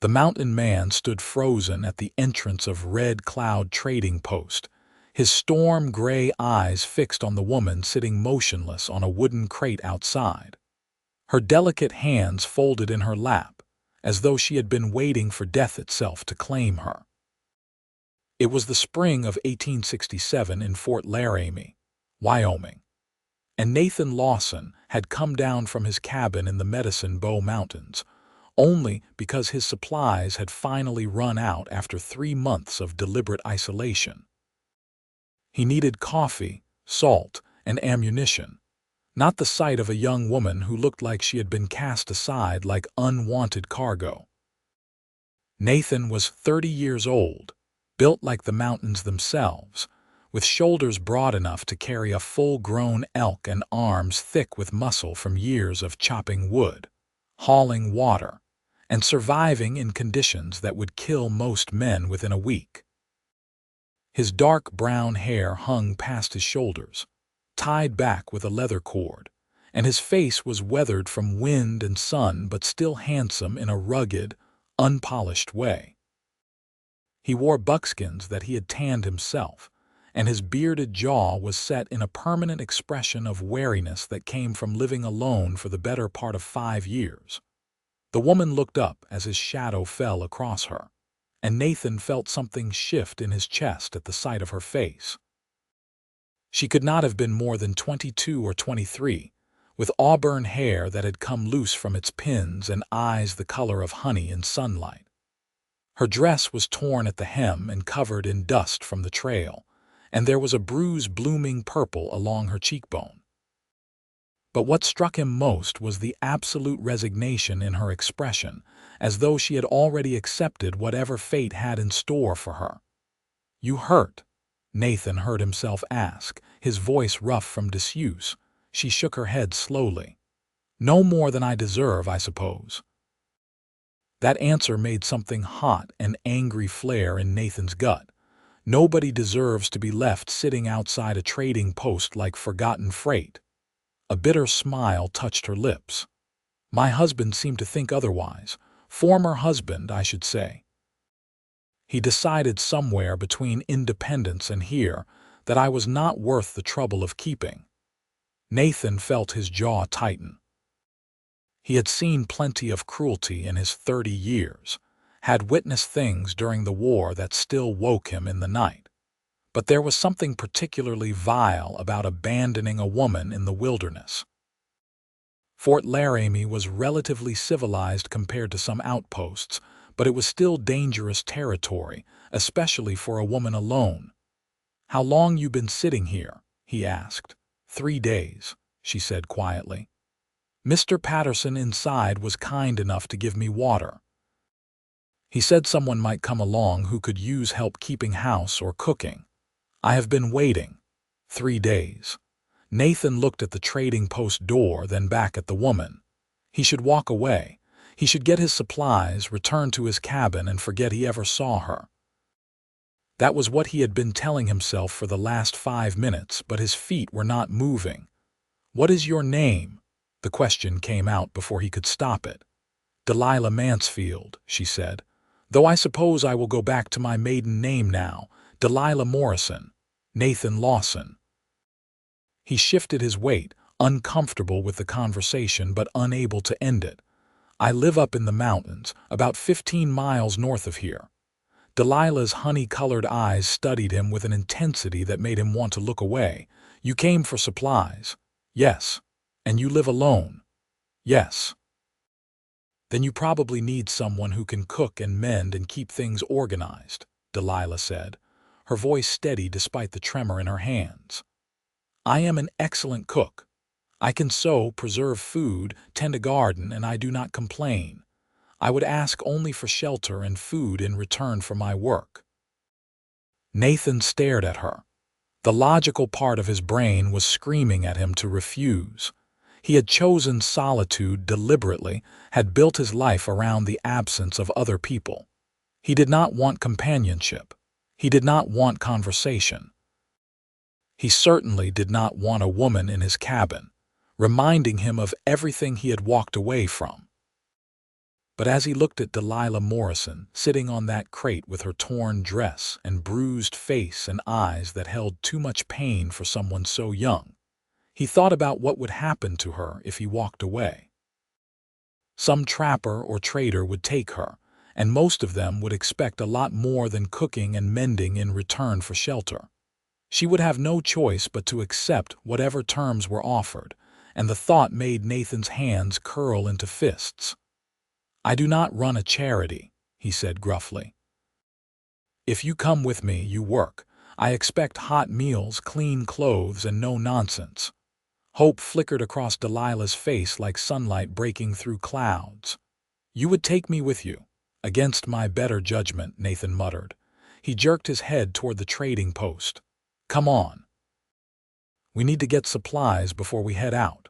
The mountain man stood frozen at the entrance of Red Cloud Trading Post, his storm-gray eyes fixed on the woman sitting motionless on a wooden crate outside. Her delicate hands folded in her lap, as though she had been waiting for death itself to claim her. It was the spring of 1867 in Fort Laramie, Wyoming, and Nathan Lawson had come down from his cabin in the Medicine Bow Mountains, only because his supplies had finally run out after 3 months of deliberate isolation. He needed coffee, salt, and ammunition, not the sight of a young woman who looked like she had been cast aside like unwanted cargo. Nathan was 30 years old, built like the mountains themselves, with shoulders broad enough to carry a full-grown elk and arms thick with muscle from years of chopping wood, hauling water, and surviving in conditions that would kill most men within a week. His dark brown hair hung past his shoulders, tied back with a leather cord, and his face was weathered from wind and sun but still handsome in a rugged, unpolished way. He wore buckskins that he had tanned himself, and his bearded jaw was set in a permanent expression of wariness that came from living alone for the better part of 5 years. The woman looked up as his shadow fell across her, and Nathan felt something shift in his chest at the sight of her face. She could not have been more than 22 or 23, with auburn hair that had come loose from its pins and eyes the color of honey in sunlight. Her dress was torn at the hem and covered in dust from the trail, and there was a bruise blooming purple along her cheekbone. But what struck him most was the absolute resignation in her expression, as though she had already accepted whatever fate had in store for her. "You hurt?" Nathan heard himself ask, his voice rough from disuse. She shook her head slowly. "No more than I deserve, I suppose." That answer made something hot and angry flare in Nathan's gut. Nobody deserves to be left sitting outside a trading post like forgotten freight. A bitter smile touched her lips. "My husband seemed to think otherwise. Former husband, I should say. He decided somewhere between independence and here that I was not worth the trouble of keeping." Nathan felt his jaw tighten. He had seen plenty of cruelty in his 30 years, had witnessed things during the war that still woke him in the night. But there was something particularly vile about abandoning a woman in the wilderness. Fort Laramie was relatively civilized compared to some outposts, but it was still dangerous territory, especially for a woman alone. "How long you been sitting here?" he asked. 3 days, she said quietly. "Mr. Patterson inside was kind enough to give me water. He said someone might come along who could use help keeping house or cooking. I have been waiting. 3 days. Nathan looked at the trading post door, then back at the woman. He should walk away. He should get his supplies, return to his cabin, and forget he ever saw her. That was what he had been telling himself for the last 5 minutes, but his feet were not moving. "What is your name?" The question came out before he could stop it. "Delilah Mansfield," she said. "Though I suppose I will go back to my maiden name now. Delilah Morrison. Nathan Lawson." He shifted his weight, uncomfortable with the conversation but unable to end it. "I live up in the mountains, about 15 miles north of here." Delilah's honey-colored eyes studied him with an intensity that made him want to look away. "You came for supplies?" "Yes." "And you live alone?" "Yes." "Then you probably need someone who can cook and mend and keep things organized," Delilah said, her voice steady despite the tremor in her hands. "I am an excellent cook. I can sew, preserve food, tend a garden, and I do not complain. I would ask only for shelter and food in return for my work." Nathan stared at her. The logical part of his brain was screaming at him to refuse. He had chosen solitude deliberately, had built his life around the absence of other people. He did not want companionship. He did not want conversation. He certainly did not want a woman in his cabin, reminding him of everything he had walked away from. But as he looked at Delilah Morrison, sitting on that crate with her torn dress and bruised face and eyes that held too much pain for someone so young, he thought about what would happen to her if he walked away. Some trapper or trader would take her, and most of them would expect a lot more than cooking and mending in return for shelter. She would have no choice but to accept whatever terms were offered, and the thought made Nathan's hands curl into fists. "I do not run a charity," he said gruffly. "If you come with me, you work. I expect hot meals, clean clothes, and no nonsense." Hope flickered across Delilah's face like sunlight breaking through clouds. "You would take me with you?" "Against my better judgment," Nathan muttered. He jerked his head toward the trading post. "Come on. We need to get supplies before we head out."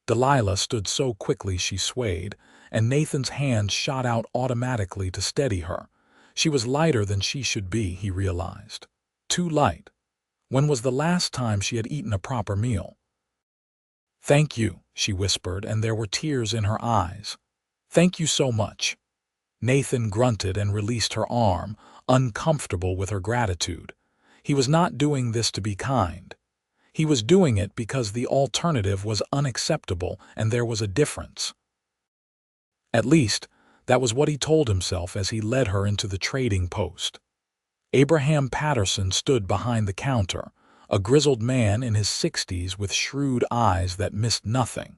Delilah stood so quickly she swayed, and Nathan's hand shot out automatically to steady her. She was lighter than she should be, he realized. Too light. When was the last time she had eaten a proper meal? "Thank you," she whispered, and there were tears in her eyes. "Thank you so much." Nathan grunted and released her arm, uncomfortable with her gratitude. He was not doing this to be kind. He was doing it because the alternative was unacceptable and there was a difference. At least, that was what he told himself as he led her into the trading post. Abraham Patterson stood behind the counter, a grizzled man in his 60s with shrewd eyes that missed nothing.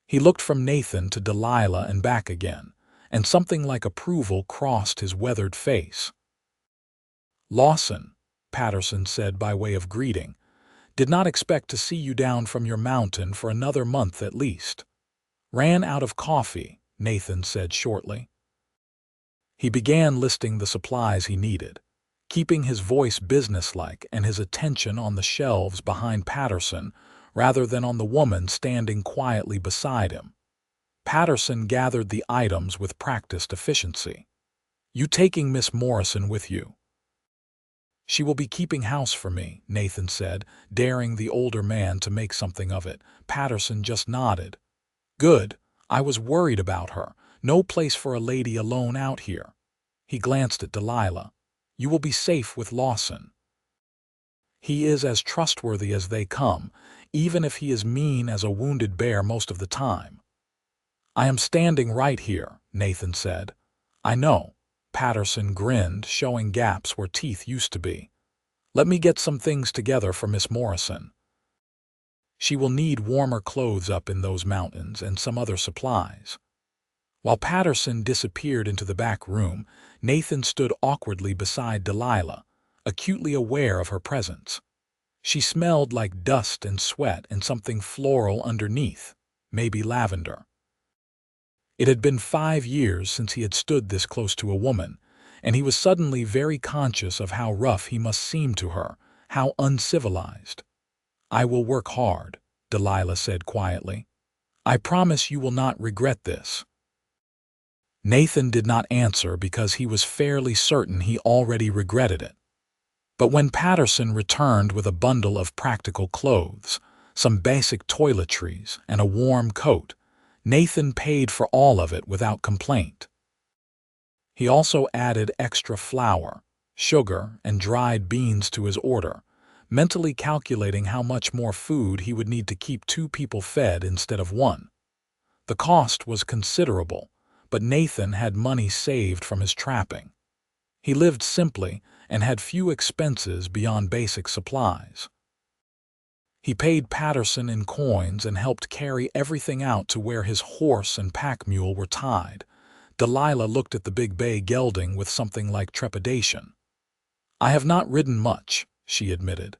He looked from Nathan to Delilah and back again, and something like approval crossed his weathered face. "Lawson," Patterson said by way of greeting, "did not expect to see you down from your mountain for another month at least." "Ran out of coffee," Nathan said shortly. He began listing the supplies he needed, keeping his voice businesslike and his attention on the shelves behind Patterson rather than on the woman standing quietly beside him. Patterson gathered the items with practiced efficiency. "You taking Miss Morrison with you?" "She will be keeping house for me," Nathan said, daring the older man to make something of it. Patterson just nodded. "Good. I was worried about her. No place for a lady alone out here." He glanced at Delilah. "You will be safe with Lawson. He is as trustworthy as they come, even if he is mean as a wounded bear most of the time." "I am standing right here," Nathan said. "I know." Patterson grinned, showing gaps where teeth used to be. "Let me get some things together for Miss Morrison. She will need warmer clothes up in those mountains and some other supplies." While Patterson disappeared into the back room, Nathan stood awkwardly beside Delilah, acutely aware of her presence. She smelled like dust and sweat and something floral underneath, maybe lavender. It had been 5 years since he had stood this close to a woman, and he was suddenly very conscious of how rough he must seem to her, how uncivilized. "I will work hard," Delilah said quietly. "I promise you will not regret this." Nathan did not answer because he was fairly certain he already regretted it. But when Patterson returned with a bundle of practical clothes, some basic toiletries, and a warm coat, Nathan paid for all of it without complaint. He also added extra flour, sugar, and dried beans to his order, mentally calculating how much more food he would need to keep 2 people fed instead of 1. The cost was considerable, but Nathan had money saved from his trapping. He lived simply and had few expenses beyond basic supplies. He paid Patterson in coins and helped carry everything out to where his horse and pack mule were tied. Delilah looked at the big bay gelding with something like trepidation. "I have not ridden much," she admitted.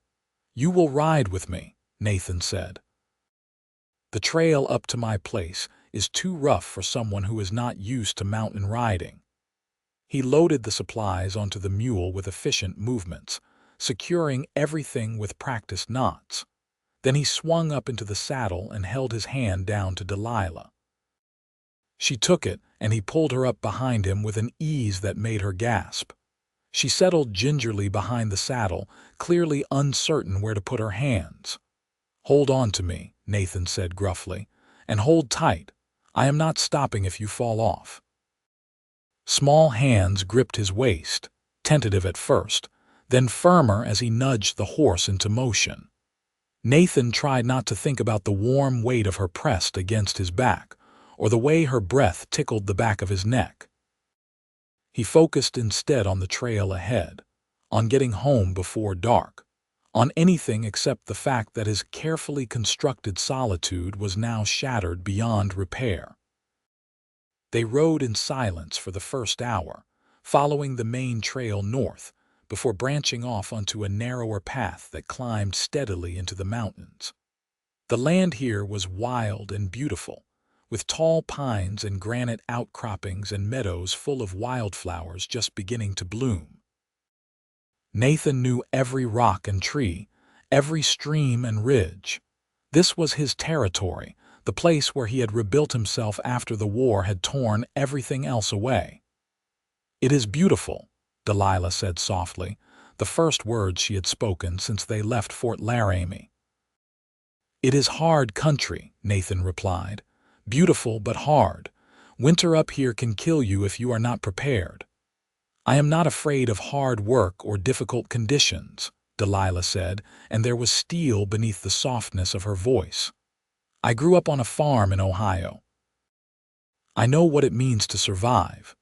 "You will ride with me," Nathan said. "The trail up to my place is too rough for someone who is not used to mountain riding." He loaded the supplies onto the mule with efficient movements, securing everything with practiced knots. Then he swung up into the saddle and held his hand down to Delilah. She took it, and he pulled her up behind him with an ease that made her gasp. She settled gingerly behind the saddle, clearly uncertain where to put her hands. "Hold on to me," Nathan said gruffly, "and hold tight. I am not stopping if you fall off." Small hands gripped his waist, tentative at first, then firmer as he nudged the horse into motion. Nathan tried not to think about the warm weight of her pressed against his back, or the way her breath tickled the back of his neck. He focused instead on the trail ahead, on getting home before dark, on anything except the fact that his carefully constructed solitude was now shattered beyond repair. They rode in silence for the first hour, following the main trail north, before branching off onto a narrower path that climbed steadily into the mountains. The land here was wild and beautiful, with tall pines and granite outcroppings and meadows full of wildflowers just beginning to bloom. Nathan knew every rock and tree, every stream and ridge. This was his territory, the place where he had rebuilt himself after the war had torn everything else away. "It is beautiful," Delilah said softly, the first words she had spoken since they left Fort Laramie. "It is hard country," Nathan replied. "Beautiful but hard. Winter up here can kill you if you are not prepared." "I am not afraid of hard work or difficult conditions," Delilah said, and there was steel beneath the softness of her voice. "I grew up on a farm in Ohio. I know what it means to survive."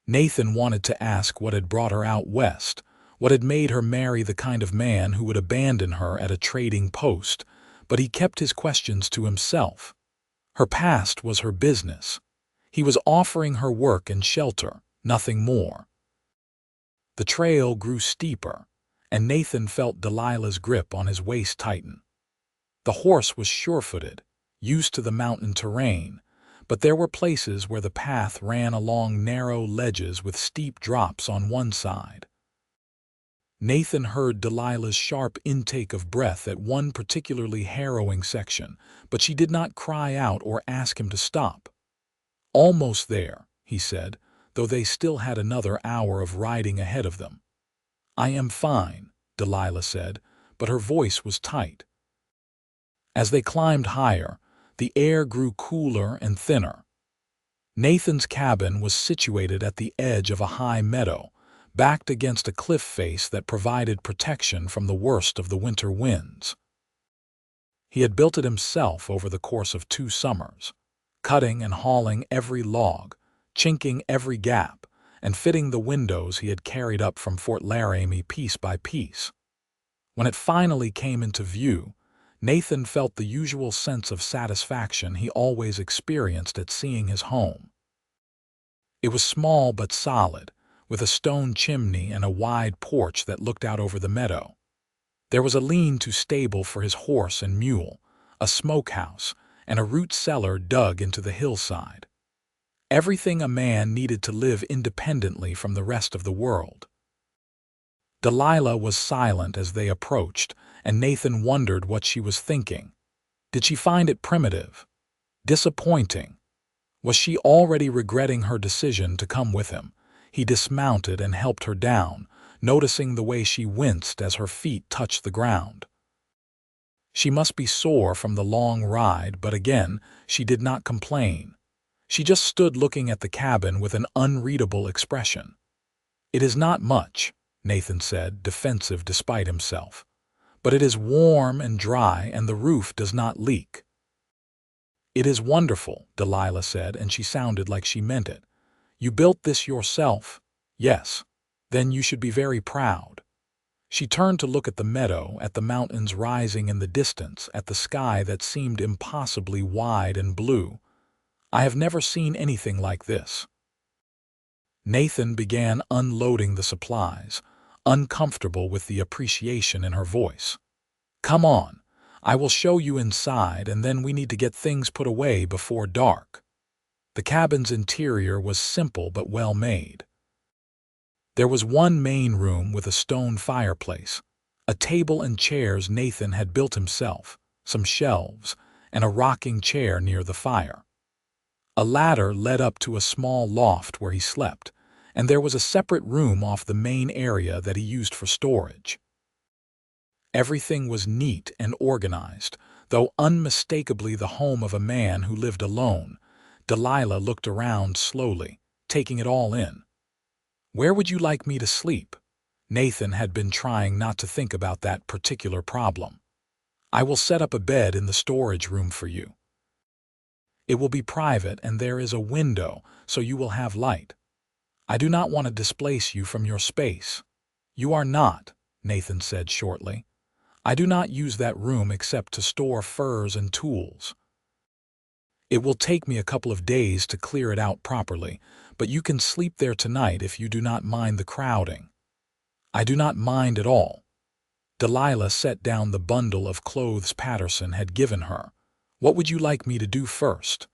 Nathan wanted to ask what had brought her out west, what had made her marry the kind of man who would abandon her at a trading post, but he kept his questions to himself. Her past was her business. He was offering her work and shelter, nothing more. The trail grew steeper, and Nathan felt Delilah's grip on his waist tighten. The horse was sure-footed, used to the mountain terrain, but there were places where the path ran along narrow ledges with steep drops on one side. Nathan heard Delilah's sharp intake of breath at one particularly harrowing section, but she did not cry out or ask him to stop. "Almost there," he said, though they still had another hour of riding ahead of them. "I am fine," Delilah said, but her voice was tight. As they climbed higher, the air grew cooler and thinner. Nathan's cabin was situated at the edge of a high meadow, backed against a cliff face that provided protection from the worst of the winter winds. He had built it himself over the course of 2 summers, cutting and hauling every log, chinking every gap, and fitting the windows he had carried up from Fort Laramie piece by piece. When it finally came into view, Nathan felt the usual sense of satisfaction he always experienced at seeing his home. It was small but solid, with a stone chimney and a wide porch that looked out over the meadow. There was a lean-to stable for his horse and mule, a smokehouse, and a root cellar dug into the hillside. Everything a man needed to live independently from the rest of the world. Delilah was silent as they approached, and Nathan wondered what she was thinking. Did she find it primitive? Disappointing? Was she already regretting her decision to come with him? He dismounted and helped her down, noticing the way she winced as her feet touched the ground. She must be sore from the long ride, but again, she did not complain. She just stood looking at the cabin with an unreadable expression. "It is not much," Nathan said, defensive despite himself. "But it is warm and dry, and the roof does not leak." "It is wonderful," Delilah said, and she sounded like she meant it. "You built this yourself?" "Yes." "Then you should be very proud." She turned to look at the meadow, at the mountains rising in the distance, at the sky that seemed impossibly wide and blue. "I have never seen anything like this." Nathan began unloading the supplies, uncomfortable with the appreciation in her voice. "Come on, I will show you inside, and then we need to get things put away before dark." The cabin's interior was simple but well made. There was one main room with a stone fireplace, a table and chairs Nathan had built himself, some shelves, and a rocking chair near the fire. A ladder led up to a small loft where he slept, and there was a separate room off the main area that he used for storage. Everything was neat and organized, though unmistakably the home of a man who lived alone. Delilah looked around slowly, taking it all in. Where would you like me to sleep? Nathan had been trying not to think about that particular problem. I will set up a bed in the storage room for you. It will be private and there is a window, so you will have light. I do not want to displace you from your space. You are not, Nathan said shortly. I do not use that room except to store furs and tools. It will take me a couple of days to clear it out properly, but you can sleep there tonight if you do not mind the crowding. I do not mind at all. Delilah set down the bundle of clothes Patterson had given her. What would you like me to do first?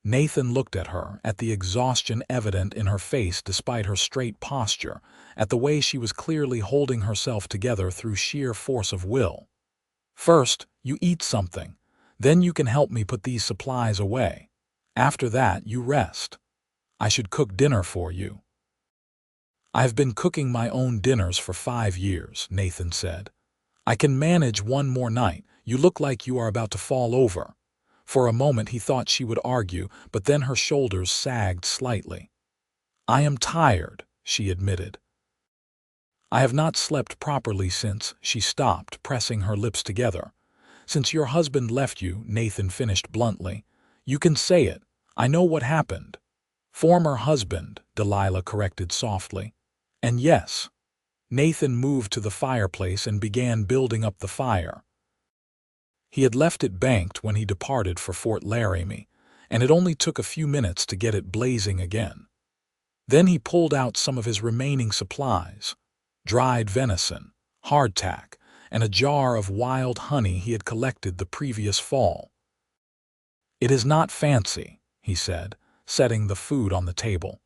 Nathan looked at her, at the exhaustion evident in her face despite her straight posture, at the way she was clearly holding herself together through sheer force of will. First, you eat something. Then you can help me put these supplies away. After that, you rest. I should cook dinner for you. I've been cooking my own dinners for 5 years, Nathan said. I can manage one more night. You look like you are about to fall over. For a moment he thought she would argue, but then her shoulders sagged slightly. I am tired, she admitted. I have not slept properly since, she stopped, pressing her lips together. Since your husband left you, Nathan finished bluntly. You can say it. I know what happened. Former husband, Delilah corrected softly. And yes. Nathan moved to the fireplace and began building up the fire. He had left it banked when he departed for Fort Laramie, and it only took a few minutes to get it blazing again. Then he pulled out some of his remaining supplies, dried venison, hardtack, and a jar of wild honey he had collected the previous fall. It is not fancy, he said, setting the food on the table,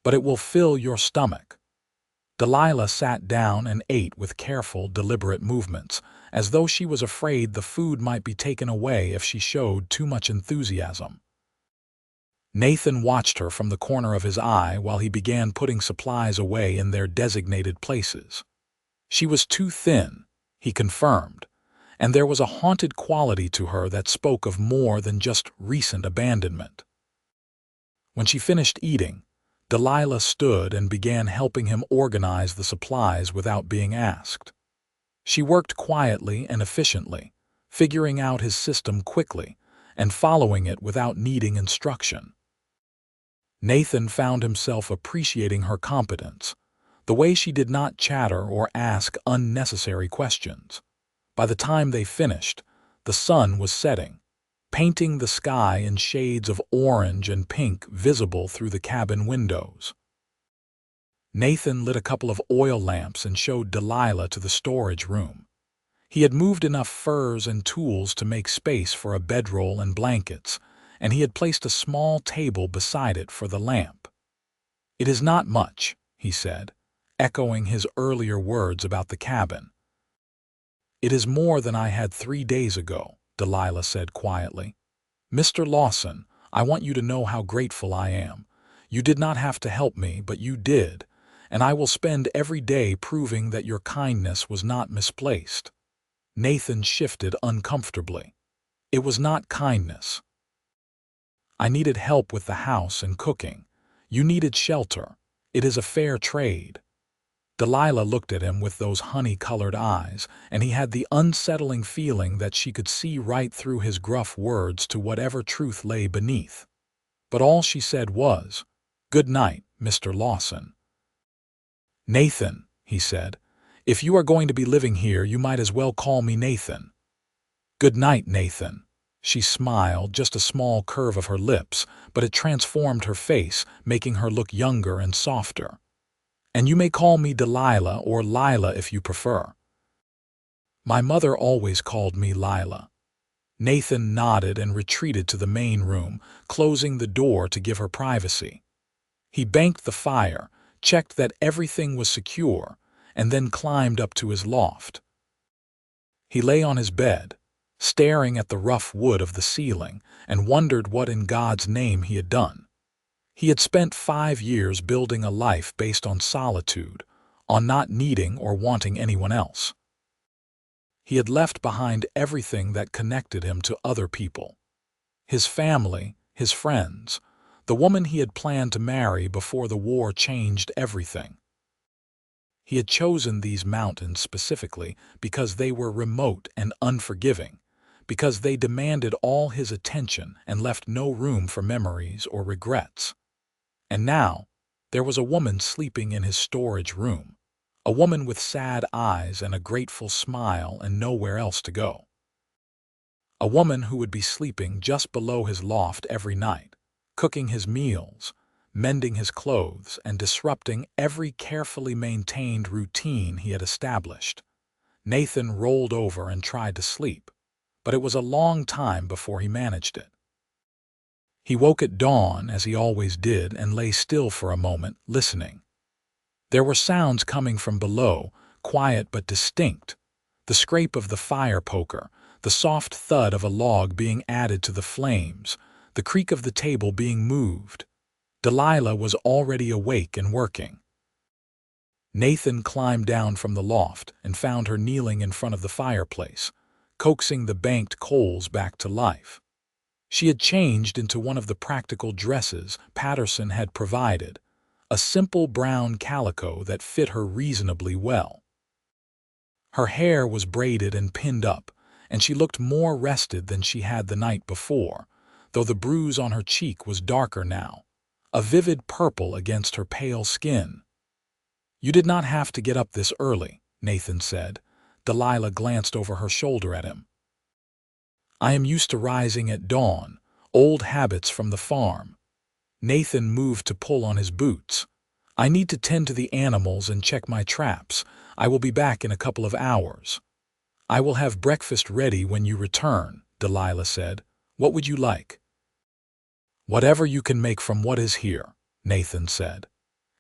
but it will fill your stomach. Delilah sat down and ate with careful, deliberate movements, as though she was afraid the food might be taken away if she showed too much enthusiasm. Nathan watched her from the corner of his eye while he began putting supplies away in their designated places. She was too thin, he confirmed, and there was a haunted quality to her that spoke of more than just recent abandonment. When she finished eating, Delilah stood and began helping him organize the supplies without being asked. She worked quietly and efficiently, figuring out his system quickly and following it without needing instruction. Nathan found himself appreciating her competence, the way she did not chatter or ask unnecessary questions. By the time they finished, the sun was setting, painting the sky in shades of orange and pink visible through the cabin windows. Nathan lit a couple of oil lamps and showed Delilah to the storage room. He had moved enough furs and tools to make space for a bedroll and blankets, and he had placed a small table beside it for the lamp. It is not much, he said, echoing his earlier words about the cabin. It is more than I had 3 days ago, Delilah said quietly. Mr. Lawson, I want you to know how grateful I am. You did not have to help me, but you did, and I will spend every day proving that your kindness was not misplaced. Nathan shifted uncomfortably. It was not kindness. I needed help with the house and cooking. You needed shelter. It is a fair trade. Delilah looked at him with those honey-colored eyes, and he had the unsettling feeling that she could see right through his gruff words to whatever truth lay beneath. But all she said was, "Good night, Mr. Lawson." "Nathan," he said, "if you are going to be living here, you might as well call me Nathan." "Good night, Nathan." She smiled, just a small curve of her lips, but it transformed her face, making her look younger and softer. "And you may call me Delilah or Lila if you prefer." "My mother always called me Lila." Nathan nodded and retreated to the main room, closing the door to give her privacy. He banked the fire, checked that everything was secure, and then climbed up to his loft. He lay on his bed, staring at the rough wood of the ceiling, and wondered what in God's name he had done. He had spent 5 years building a life based on solitude, on not needing or wanting anyone else. He had left behind everything that connected him to other people. His family, his friends, the woman he had planned to marry before the war changed everything. He had chosen these mountains specifically because they were remote and unforgiving, because they demanded all his attention and left no room for memories or regrets. And now, there was a woman sleeping in his storage room, a woman with sad eyes and a grateful smile and nowhere else to go. A woman who would be sleeping just below his loft every night, cooking his meals, mending his clothes, and disrupting every carefully maintained routine he had established. Nathan rolled over and tried to sleep, but it was a long time before he managed it. He woke at dawn, as he always did, and lay still for a moment, listening. There were sounds coming from below, quiet but distinct. The scrape of the fire poker, the soft thud of a log being added to the flames, the creak of the table being moved. Delilah was already awake and working. Nathan climbed down from the loft and found her kneeling in front of the fireplace, coaxing the banked coals back to life. She had changed into one of the practical dresses Patterson had provided, a simple brown calico that fit her reasonably well. Her hair was braided and pinned up, and she looked more rested than she had the night before, though the bruise on her cheek was darker now, a vivid purple against her pale skin. "You did not have to get up this early," Nathan said. Delilah glanced over her shoulder at him. "I am used to rising at dawn, old habits from the farm." Nathan moved to pull on his boots. "I need to tend to the animals and check my traps. I will be back in a couple of hours." "I will have breakfast ready when you return," Delilah said. "What would you like?" "Whatever you can make from what is here," Nathan said.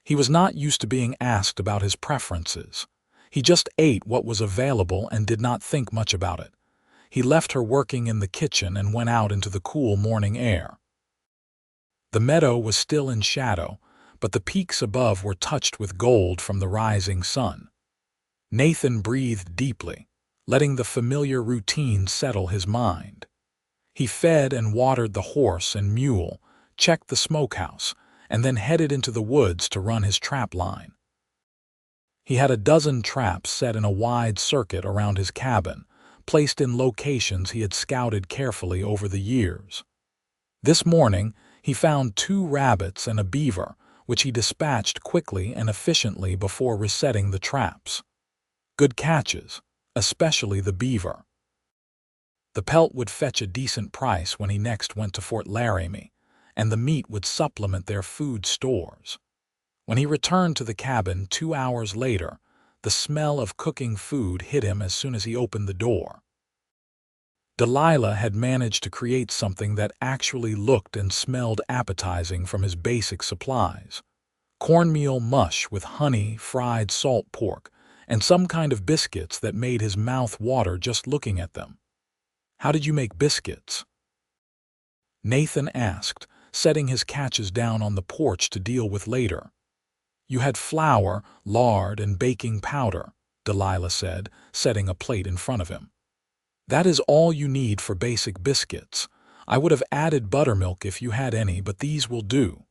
He was not used to being asked about his preferences. He just ate what was available and did not think much about it. He left her working in the kitchen and went out into the cool morning air. The meadow was still in shadow, but the peaks above were touched with gold from the rising sun. Nathan breathed deeply, letting the familiar routine settle his mind. He fed and watered the horse and mule, checked the smokehouse, and then headed into the woods to run his trap line. He had a dozen traps set in a wide circuit around his cabin, placed in locations he had scouted carefully over the years. This morning, he found 2 rabbits and a beaver, which he dispatched quickly and efficiently before resetting the traps. Good catches, especially the beaver. The pelt would fetch a decent price when he next went to Fort Laramie, and the meat would supplement their food stores. When he returned to the cabin 2 hours later, the smell of cooking food hit him as soon as he opened the door. Delilah had managed to create something that actually looked and smelled appetizing from his basic supplies. Cornmeal mush with honey, fried salt pork, and some kind of biscuits that made his mouth water just looking at them. "How did you make biscuits?" Nathan asked, setting his catches down on the porch to deal with later. "You had flour, lard, and baking powder," Delilah said, setting a plate in front of him. "That is all you need for basic biscuits. I would have added buttermilk if you had any, but these will do."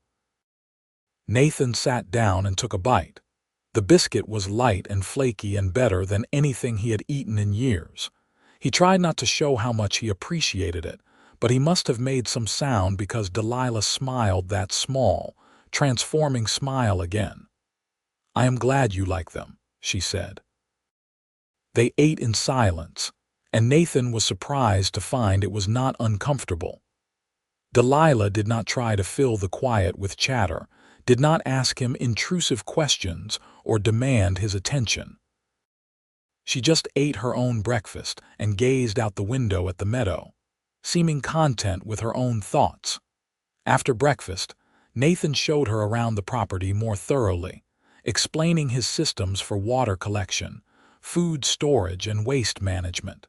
Nathan sat down and took a bite. The biscuit was light and flaky and better than anything he had eaten in years. He tried not to show how much he appreciated it, but he must have made some sound because Delilah smiled that small, transforming smile again. "I am glad you like them," she said. They ate in silence, and Nathan was surprised to find it was not uncomfortable. Delilah did not try to fill the quiet with chatter, did not ask him intrusive questions or demand his attention. She just ate her own breakfast and gazed out the window at the meadow, seeming content with her own thoughts. After breakfast, Nathan showed her around the property more thoroughly, explaining his systems for water collection, food storage, and waste management.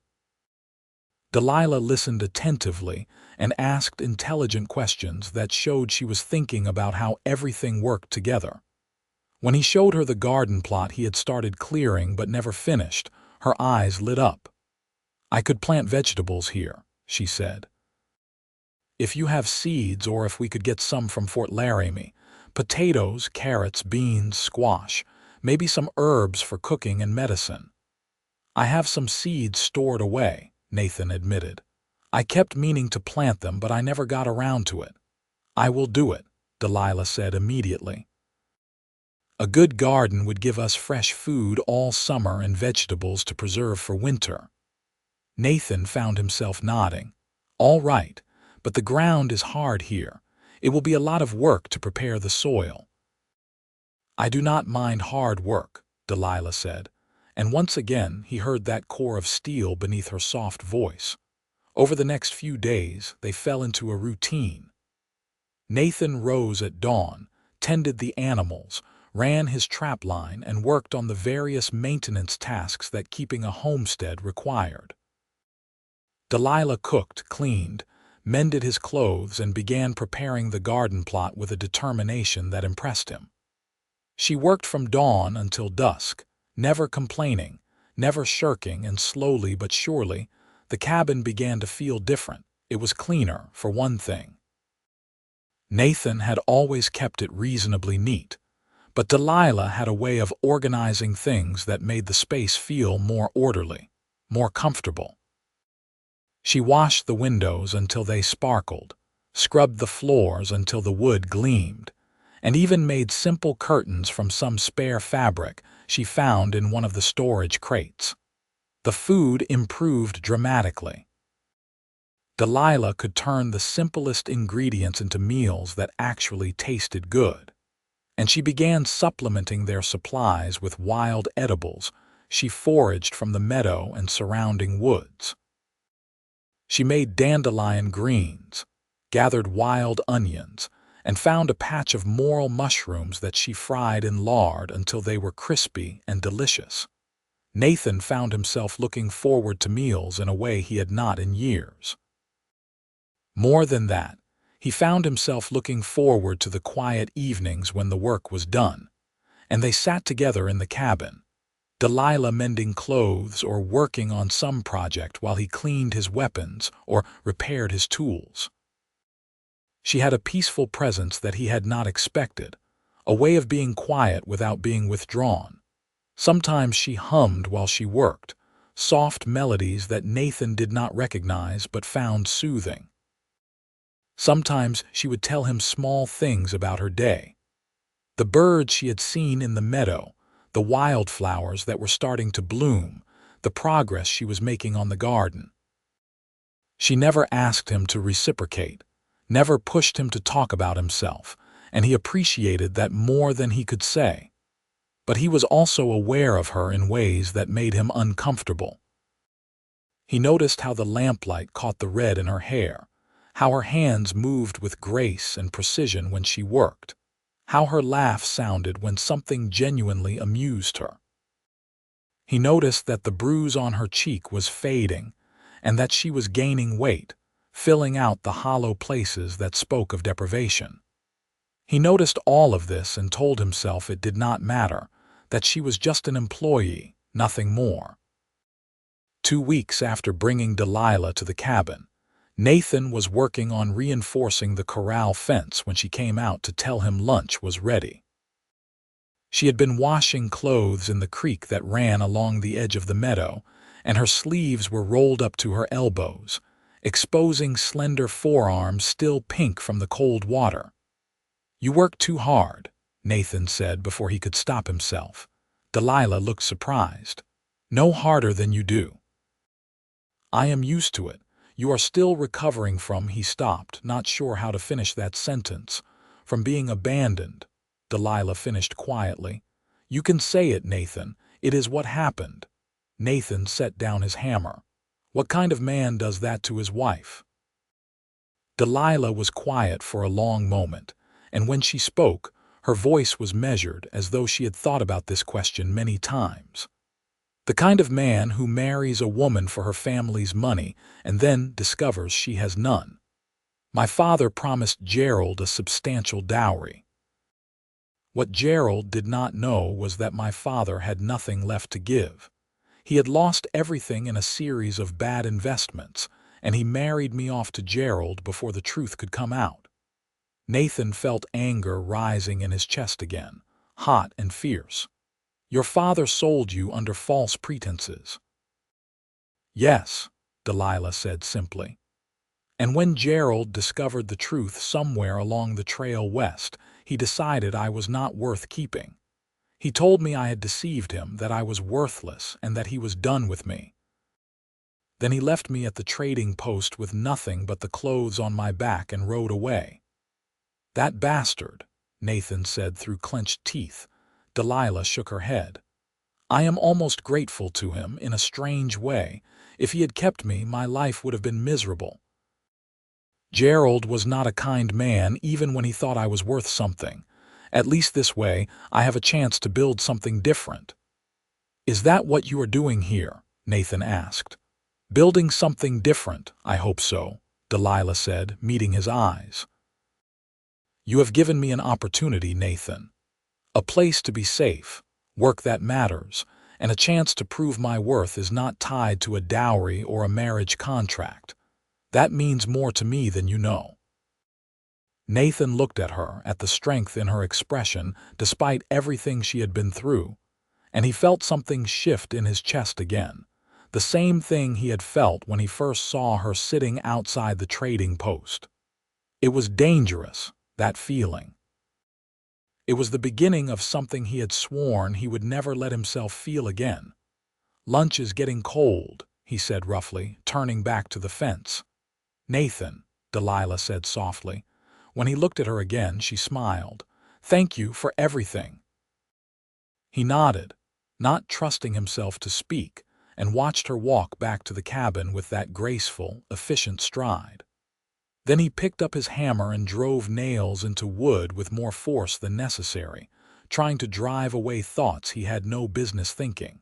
Delilah listened attentively and asked intelligent questions that showed she was thinking about how everything worked together. When he showed her the garden plot he had started clearing but never finished, her eyes lit up. "I could plant vegetables here," she said. If you have seeds or if we could get some from Fort Laramie. Potatoes, carrots, beans, squash, maybe some herbs for cooking and medicine. I have some seeds stored away, Nathan admitted. I kept meaning to plant them, but I never got around to it. I will do it, Delilah said immediately. A good garden would give us fresh food all summer and vegetables to preserve for winter. Nathan found himself nodding. All right, but the ground is hard here. It will be a lot of work to prepare the soil. I do not mind hard work, Delilah said, and once again he heard that core of steel beneath her soft voice. Over the next few days, they fell into a routine. Nathan rose at dawn, tended the animals, ran his trap line, and worked on the various maintenance tasks that keeping a homestead required. Delilah cooked, cleaned, mended his clothes, and began preparing the garden plot with a determination that impressed him. She worked from dawn until dusk, never complaining, never shirking, and slowly but surely, the cabin began to feel different. It was cleaner, for one thing. Nathan had always kept it reasonably neat, but Delilah had a way of organizing things that made the space feel more orderly, more comfortable. She washed the windows until they sparkled, scrubbed the floors until the wood gleamed, and even made simple curtains from some spare fabric she found in one of the storage crates. The food improved dramatically. Delilah could turn the simplest ingredients into meals that actually tasted good, and she began supplementing their supplies with wild edibles she foraged from the meadow and surrounding woods. She made dandelion greens, gathered wild onions, and found a patch of morel mushrooms that she fried in lard until they were crispy and delicious. Nathan found himself looking forward to meals in a way he had not in years. More than that, he found himself looking forward to the quiet evenings when the work was done, and they sat together in the cabin, Delilah mending clothes or working on some project while he cleaned his weapons or repaired his tools. She had a peaceful presence that he had not expected, a way of being quiet without being withdrawn. Sometimes she hummed while she worked, soft melodies that Nathan did not recognize but found soothing. Sometimes she would tell him small things about her day. The birds she had seen in the meadow, the wildflowers that were starting to bloom, the progress she was making on the garden. She never asked him to reciprocate, never pushed him to talk about himself, and he appreciated that more than he could say. But he was also aware of her in ways that made him uncomfortable. He noticed how the lamplight caught the red in her hair, how her hands moved with grace and precision when she worked, how her laugh sounded when something genuinely amused her. He noticed that the bruise on her cheek was fading and that she was gaining weight, filling out the hollow places that spoke of deprivation. He noticed all of this and told himself it did not matter, that she was just an employee, nothing more. 2 weeks after bringing Delilah to the cabin, Nathan was working on reinforcing the corral fence when she came out to tell him lunch was ready. She had been washing clothes in the creek that ran along the edge of the meadow, and her sleeves were rolled up to her elbows, exposing slender forearms still pink from the cold water. "You work too hard," Nathan said before he could stop himself. Delilah looked surprised. "No harder than you do." "I am used to it. You are still recovering from," he stopped, not sure how to finish that sentence. "From being abandoned," Delilah finished quietly. "You can say it, Nathan. It is what happened." Nathan set down his hammer. "What kind of man does that to his wife?" Delilah was quiet for a long moment, and when she spoke, her voice was measured as though she had thought about this question many times. "The kind of man who marries a woman for her family's money and then discovers she has none. My father promised Gerald a substantial dowry. What Gerald did not know was that my father had nothing left to give. He had lost everything in a series of bad investments, and he married me off to Gerald before the truth could come out. Nathan felt anger rising in his chest again, hot and fierce. Your father sold you under false pretenses. Yes, Delilah said simply. And when Gerald discovered the truth somewhere along the trail west, he decided I was not worth keeping. He told me I had deceived him, that I was worthless, and that he was done with me. Then he left me at the trading post with nothing but the clothes on my back and rode away. That bastard, Nathan said through clenched teeth. Delilah shook her head. I am almost grateful to him in a strange way. If he had kept me, my life would have been miserable. Gerald was not a kind man even when he thought I was worth something. At least this way, I have a chance to build something different. Is that what you are doing here? Nathan asked. Building something different, I hope so, Delilah said, meeting his eyes. You have given me an opportunity, Nathan. A place to be safe, work that matters, and a chance to prove my worth is not tied to a dowry or a marriage contract. That means more to me than you know. Nathan looked at her, at the strength in her expression, despite everything she had been through, and he felt something shift in his chest again. The same thing he had felt when he first saw her sitting outside the trading post. It was dangerous, that feeling. It was the beginning of something he had sworn he would never let himself feel again. Lunch is getting cold, he said roughly, turning back to the fence. Nathan, Delilah said softly. When he looked at her again, she smiled. Thank you for everything. He nodded, not trusting himself to speak, and watched her walk back to the cabin with that graceful, efficient stride. Then he picked up his hammer and drove nails into wood with more force than necessary, trying to drive away thoughts he had no business thinking.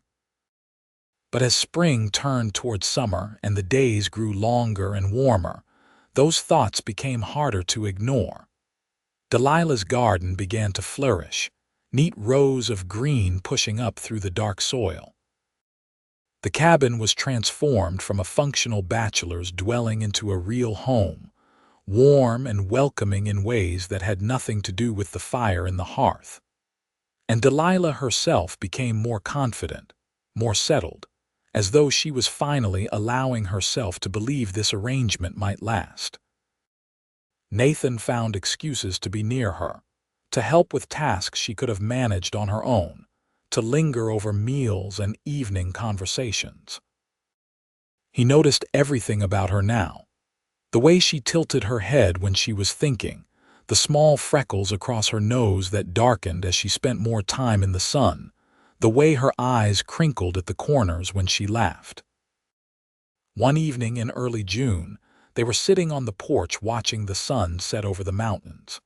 But as spring turned toward summer and the days grew longer and warmer, those thoughts became harder to ignore. Delilah's garden began to flourish, neat rows of green pushing up through the dark soil. The cabin was transformed from a functional bachelor's dwelling into a real home, warm and welcoming in ways that had nothing to do with the fire in the hearth. And Delilah herself became more confident, more settled, as though she was finally allowing herself to believe this arrangement might last. Nathan found excuses to be near her, to help with tasks she could have managed on her own, to linger over meals and evening conversations. He noticed everything about her now. The way she tilted her head when she was thinking, the small freckles across her nose that darkened as she spent more time in the sun, the way her eyes crinkled at the corners when she laughed. One evening in early June, they were sitting on the porch watching the sun set over the mountains.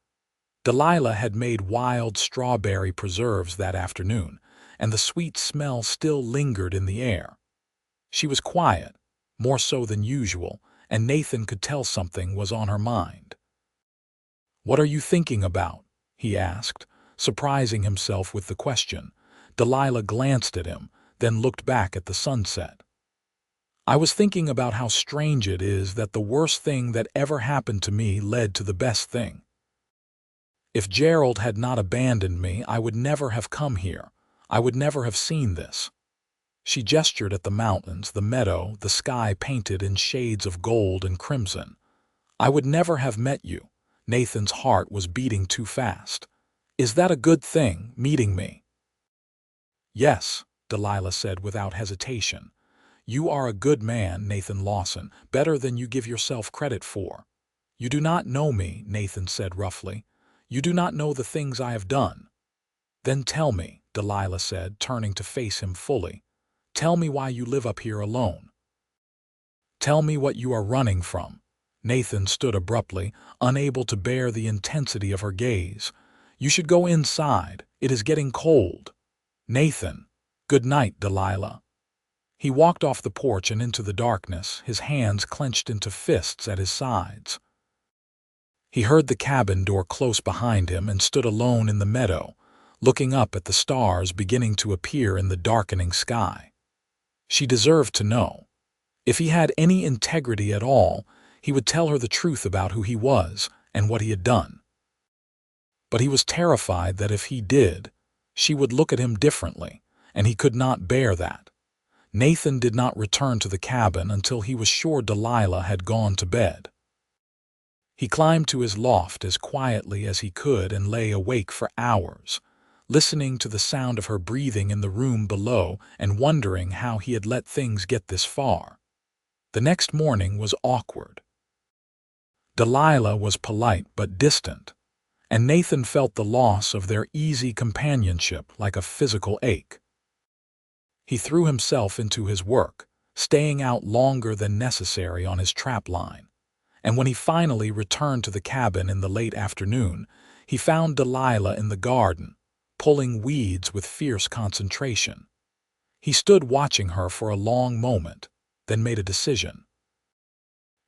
Delilah had made wild strawberry preserves that afternoon, and the sweet smell still lingered in the air. She was quiet, more so than usual, and Nathan could tell something was on her mind. "What are you thinking about?" he asked, surprising himself with the question. Delilah glanced at him, then looked back at the sunset. "I was thinking about how strange it is that the worst thing that ever happened to me led to the best thing. If Gerald had not abandoned me, I would never have come here. I would never have seen this." She gestured at the mountains, the meadow, the sky painted in shades of gold and crimson. "I would never have met you." Nathan's heart was beating too fast. "Is that a good thing, meeting me?" "Yes," Delilah said without hesitation. "You are a good man, Nathan Lawson, better than you give yourself credit for." "You do not know me," Nathan said roughly. "You do not know the things I have done." "Then tell me," Delilah said, turning to face him fully. "Tell me why you live up here alone. Tell me what you are running from." Nathan stood abruptly, unable to bear the intensity of her gaze. "You should go inside. It is getting cold." "Nathan." "Good night, Delilah." He walked off the porch and into the darkness, his hands clenched into fists at his sides. He heard the cabin door close behind him and stood alone in the meadow, looking up at the stars beginning to appear in the darkening sky. She deserved to know. If he had any integrity at all, he would tell her the truth about who he was and what he had done. But he was terrified that if he did, she would look at him differently, and he could not bear that. Nathan did not return to the cabin until he was sure Delilah had gone to bed. He climbed to his loft as quietly as he could and lay awake for hours, listening to the sound of her breathing in the room below and wondering how he had let things get this far. The next morning was awkward. Delilah was polite but distant, and Nathan felt the loss of their easy companionship like a physical ache. He threw himself into his work, staying out longer than necessary on his trap line, and when he finally returned to the cabin in the late afternoon, he found Delilah in the garden, pulling weeds with fierce concentration. He stood watching her for a long moment, then made a decision.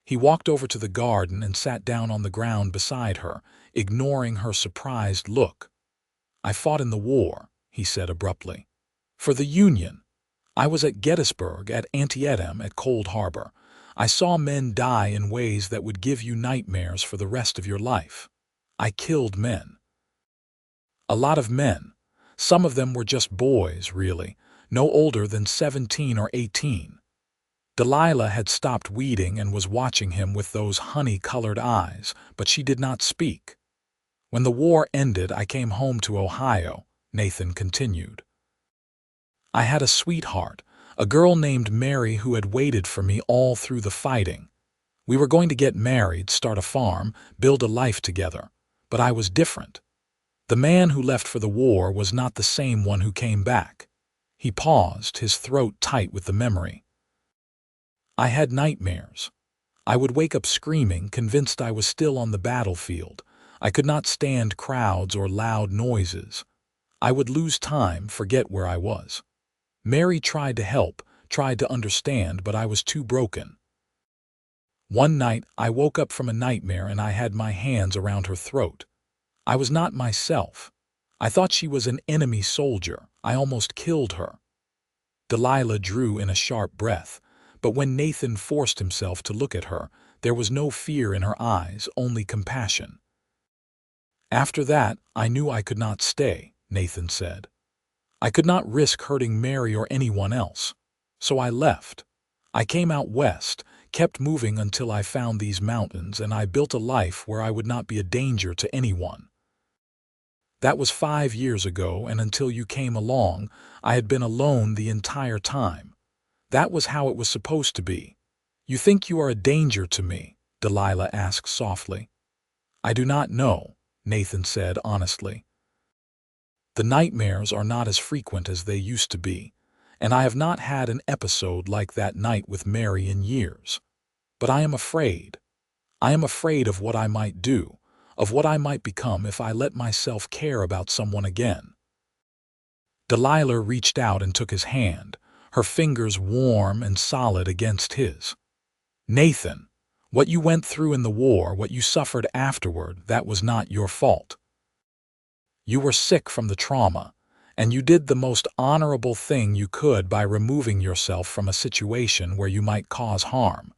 He walked over to the garden and sat down on the ground beside her, ignoring her surprised look. "I fought in the war," he said abruptly. "For the Union. I was at Gettysburg, at Antietam, at Cold Harbor. I saw men die in ways that would give you nightmares for the rest of your life. I killed men. A lot of men. Some of them were just boys, really, no older than 17 or 18. Delilah had stopped weeding and was watching him with those honey-colored eyes, but she did not speak. "When the war ended, I came home to Ohio," Nathan continued. "I had a sweetheart, a girl named Mary who had waited for me all through the fighting. We were going to get married, start a farm, build a life together. But I was different. The man who left for the war was not the same one who came back." He paused, his throat tight with the memory. "I had nightmares. I would wake up screaming, convinced I was still on the battlefield. I could not stand crowds or loud noises. I would lose time, forget where I was. Mary tried to help, tried to understand, but I was too broken. One night, I woke up from a nightmare and I had my hands around her throat. I was not myself. I thought she was an enemy soldier. I almost killed her." Delilah drew in a sharp breath, but when Nathan forced himself to look at her, there was no fear in her eyes, only compassion. "After that, I knew I could not stay," Nathan said. "I could not risk hurting Mary or anyone else. So I left. I came out west, kept moving until I found these mountains, and I built a life where I would not be a danger to anyone. That was 5 years ago, and until you came along, I had been alone the entire time. That was how it was supposed to be." "You think you are a danger to me?" Delilah asked softly. "I do not know," Nathan said honestly. "The nightmares are not as frequent as they used to be, and I have not had an episode like that night with Mary in years. But I am afraid. I am afraid of what I might do, of what I might become if I let myself care about someone again." Delilah reached out and took his hand, her fingers warm and solid against his. "Nathan, what you went through in the war, what you suffered afterward, that was not your fault. You were sick from the trauma, and you did the most honorable thing you could by removing yourself from a situation where you might cause harm.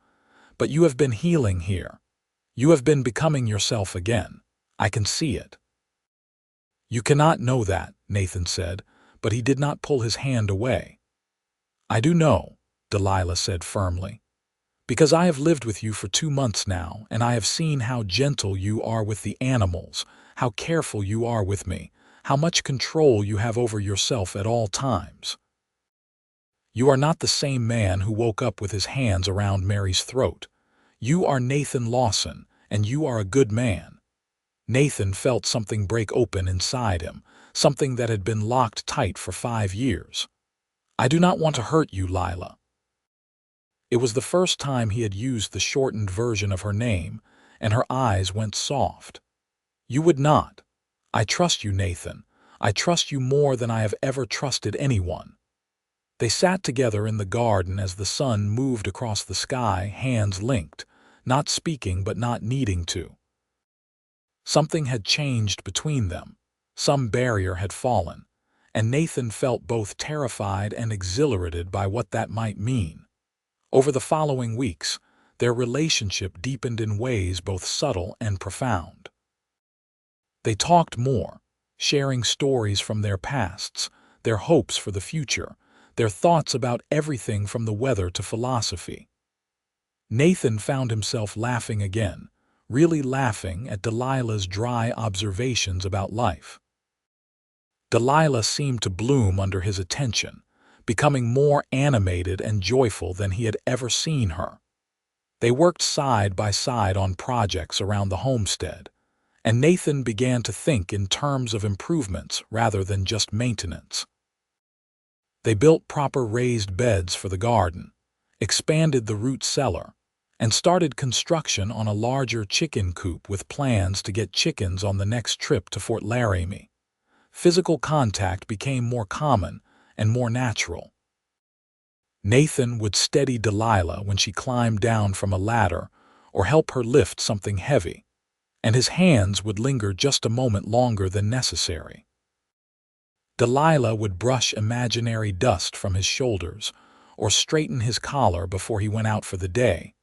But you have been healing here. You have been becoming yourself again. I can see it." "You cannot know that," Nathan said, but he did not pull his hand away. "I do know," Delilah said firmly, "because I have lived with you for 2 months now, and I have seen how gentle you are with the animals, how careful you are with me, how much control you have over yourself at all times. You are not the same man who woke up with his hands around Mary's throat. You are Nathan Lawson, and you are a good man." Nathan felt something break open inside him, something that had been locked tight for 5 years. "I do not want to hurt you, Lila." It was the first time he had used the shortened version of her name, and her eyes went soft. "You would not. I trust you, Nathan. I trust you more than I have ever trusted anyone." They sat together in the garden as the sun moved across the sky, hands linked, not speaking but not needing to. Something had changed between them. Some barrier had fallen, and Nathan felt both terrified and exhilarated by what that might mean. Over the following weeks, their relationship deepened in ways both subtle and profound. They talked more, sharing stories from their pasts, their hopes for the future, their thoughts about everything from the weather to philosophy. Nathan found himself laughing again, really laughing at Delilah's dry observations about life. Delilah seemed to bloom under his attention, becoming more animated and joyful than he had ever seen her. They worked side by side on projects around the homestead, and Nathan began to think in terms of improvements rather than just maintenance. They built proper raised beds for the garden, expanded the root cellar, and started construction on a larger chicken coop with plans to get chickens on the next trip to Fort Laramie. Physical contact became more common and more natural. Nathan would steady Delilah when she climbed down from a ladder or help her lift something heavy, and his hands would linger just a moment longer than necessary. Delilah would brush imaginary dust from his shoulders or straighten his collar before he went out for the day,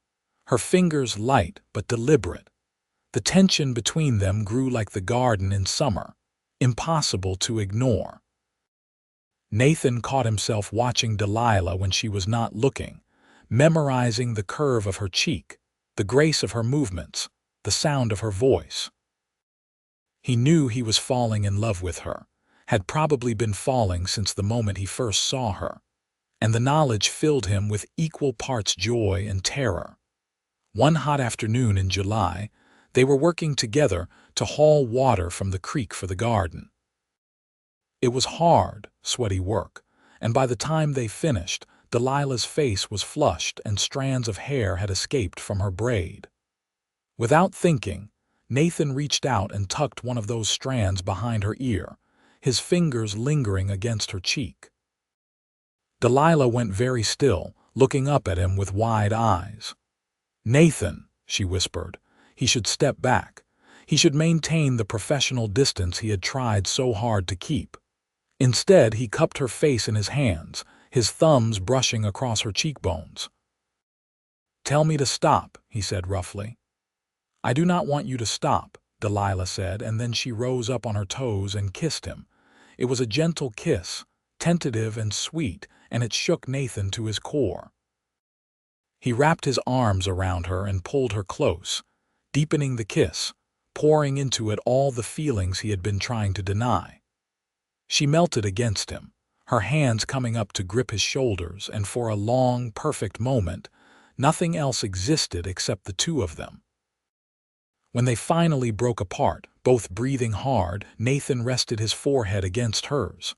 her fingers light but deliberate. The tension between them grew like the garden in summer, impossible to ignore. Nathan caught himself watching Delilah when she was not looking, memorizing the curve of her cheek, the grace of her movements, the sound of her voice. He knew he was falling in love with her, had probably been falling since the moment he first saw her, and the knowledge filled him with equal parts joy and terror. One hot afternoon in July, they were working together to haul water from the creek for the garden. It was hard, sweaty work, and by the time they finished, Delilah's face was flushed and strands of hair had escaped from her braid. Without thinking, Nathan reached out and tucked one of those strands behind her ear, his fingers lingering against her cheek. Delilah went very still, looking up at him with wide eyes. "Nathan," she whispered, "he should step back. He should maintain the professional distance he had tried so hard to keep." Instead, he cupped her face in his hands, his thumbs brushing across her cheekbones. "Tell me to stop," he said roughly. "I do not want you to stop," Delilah said, and then she rose up on her toes and kissed him. It was a gentle kiss, tentative and sweet, and it shook Nathan to his core. He wrapped his arms around her and pulled her close, deepening the kiss, pouring into it all the feelings he had been trying to deny. She melted against him, her hands coming up to grip his shoulders, and for a long, perfect moment, nothing else existed except the two of them. When they finally broke apart, both breathing hard, Nathan rested his forehead against hers.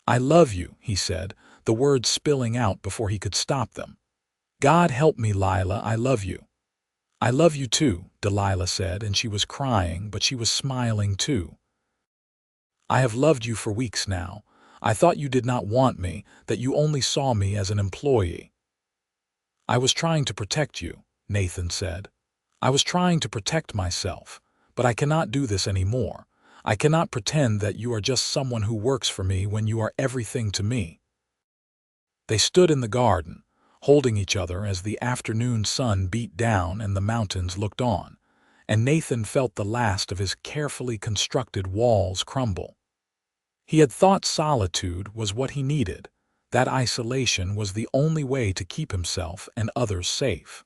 "I love you," he said, the words spilling out before he could stop them. "God help me, Lila, I love you." "I love you too," Delilah said, and she was crying, but she was smiling too. "I have loved you for weeks now. I thought you did not want me, that you only saw me as an employee." "I was trying to protect you," Nathan said. "I was trying to protect myself, but I cannot do this anymore. I cannot pretend that you are just someone who works for me when you are everything to me." They stood in the garden, holding each other as the afternoon sun beat down and the mountains looked on, and Nathan felt the last of his carefully constructed walls crumble. He had thought solitude was what he needed. That isolation was the only way to keep himself and others safe.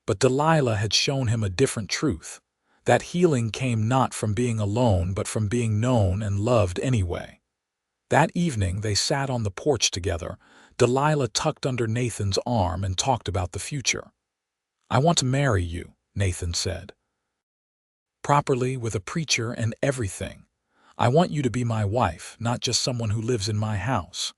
But Delilah had shown him a different truth. That healing came not from being alone but from being known and loved anyway. That evening they sat on the porch together, Delilah tucked under Nathan's arm, and talked about the future. "I want to marry you," Nathan said. "Properly, with a preacher and everything. I want you to be my wife, not just someone who lives in my house."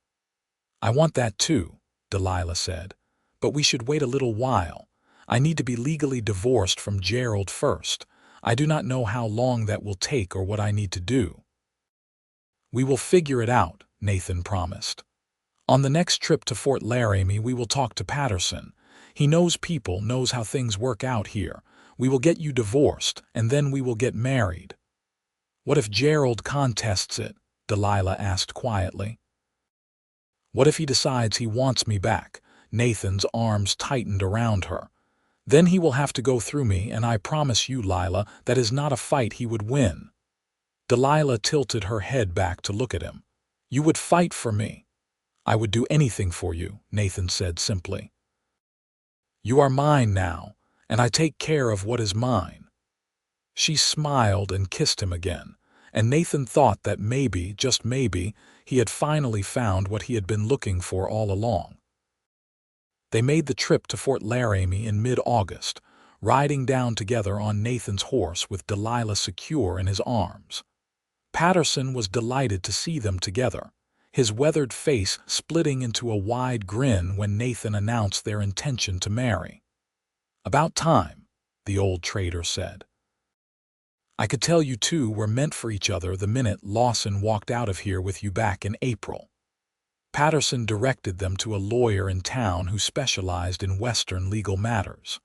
"I want that too," Delilah said. "But we should wait a little while. I need to be legally divorced from Gerald first. I do not know how long that will take or what I need to do." "We will figure it out," Nathan promised. "On the next trip to Fort Laramie, we will talk to Patterson. He knows people, knows how things work out here. We will get you divorced, and then we will get married." "What if Gerald contests it?" Delilah asked quietly. "What if he decides he wants me back, Nathan's arms tightened around her. "Then he will have to go through me, and I promise you, Lila, that is not a fight he would win." Delilah tilted her head back to look at him. "You would fight for me." "I would do anything for you," Nathan said simply. "You are mine now, and I take care of what is mine." She smiled and kissed him again, and Nathan thought that maybe, just maybe, he had finally found what he had been looking for all along. They made the trip to Fort Laramie in mid-August, riding down together on Nathan's horse with Delilah secure in his arms. Patterson was delighted to see them together, his weathered face splitting into a wide grin when Nathan announced their intention to marry. "About time," the old trader said. "I could tell you two were meant for each other the minute Lawson walked out of here with you back in April." Patterson directed them to a lawyer in town who specialized in Western legal matters.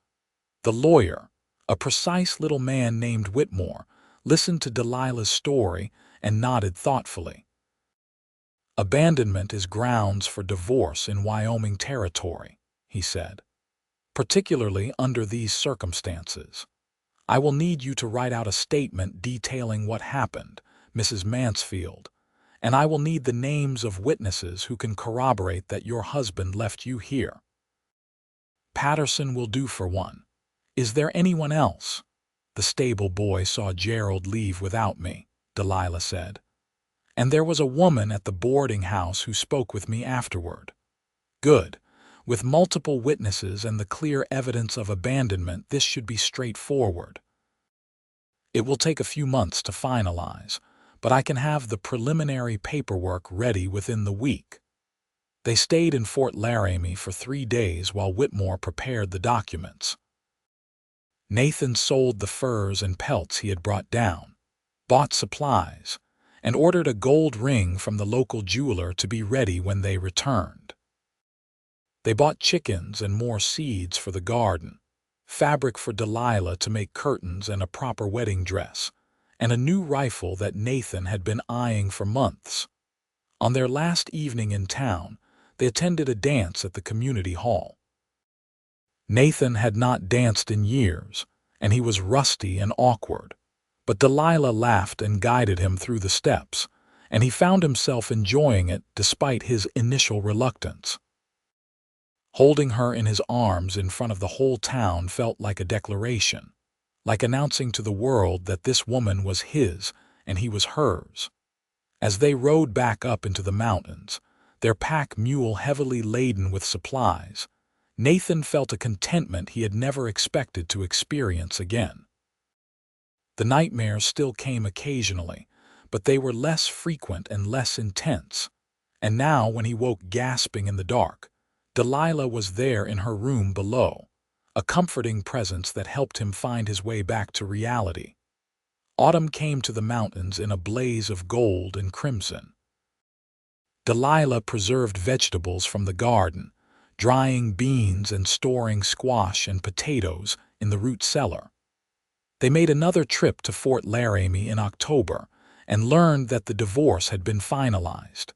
The lawyer, a precise little man named Whitmore, listened to Delilah's story and nodded thoughtfully. "Abandonment is grounds for divorce in Wyoming territory," he said, "particularly under these circumstances. I will need you to write out a statement detailing what happened, Mrs. Mansfield, and I will need the names of witnesses who can corroborate that your husband left you here." "Patterson will do for one. Is there anyone else?" "The stable boy saw Gerald leave without me," Delilah said. "And there was a woman at the boarding house who spoke with me afterward." "Good. With multiple witnesses and the clear evidence of abandonment, this should be straightforward. It will take a few months to finalize, but I can have the preliminary paperwork ready within the week." They stayed in Fort Laramie for 3 days while Whitmore prepared the documents. Nathan sold the furs and pelts he had brought down, bought supplies, and ordered a gold ring from the local jeweler to be ready when they returned. They bought chickens and more seeds for the garden, fabric for Delilah to make curtains and a proper wedding dress, and a new rifle that Nathan had been eyeing for months. On their last evening in town, they attended a dance at the community hall. Nathan had not danced in years, and he was rusty and awkward, but Delilah laughed and guided him through the steps, and he found himself enjoying it despite his initial reluctance. Holding her in his arms in front of the whole town felt like a declaration, like announcing to the world that this woman was his and he was hers. As they rode back up into the mountains, their pack mule heavily laden with supplies, Nathan felt a contentment he had never expected to experience again. The nightmares still came occasionally, but they were less frequent and less intense, and now when he woke gasping in the dark, Delilah was there in her room below, a comforting presence that helped him find his way back to reality. Autumn came to the mountains in a blaze of gold and crimson. Delilah preserved vegetables from the garden, drying beans and storing squash and potatoes in the root cellar. They made another trip to Fort Laramie in October and learned that the divorce had been finalized.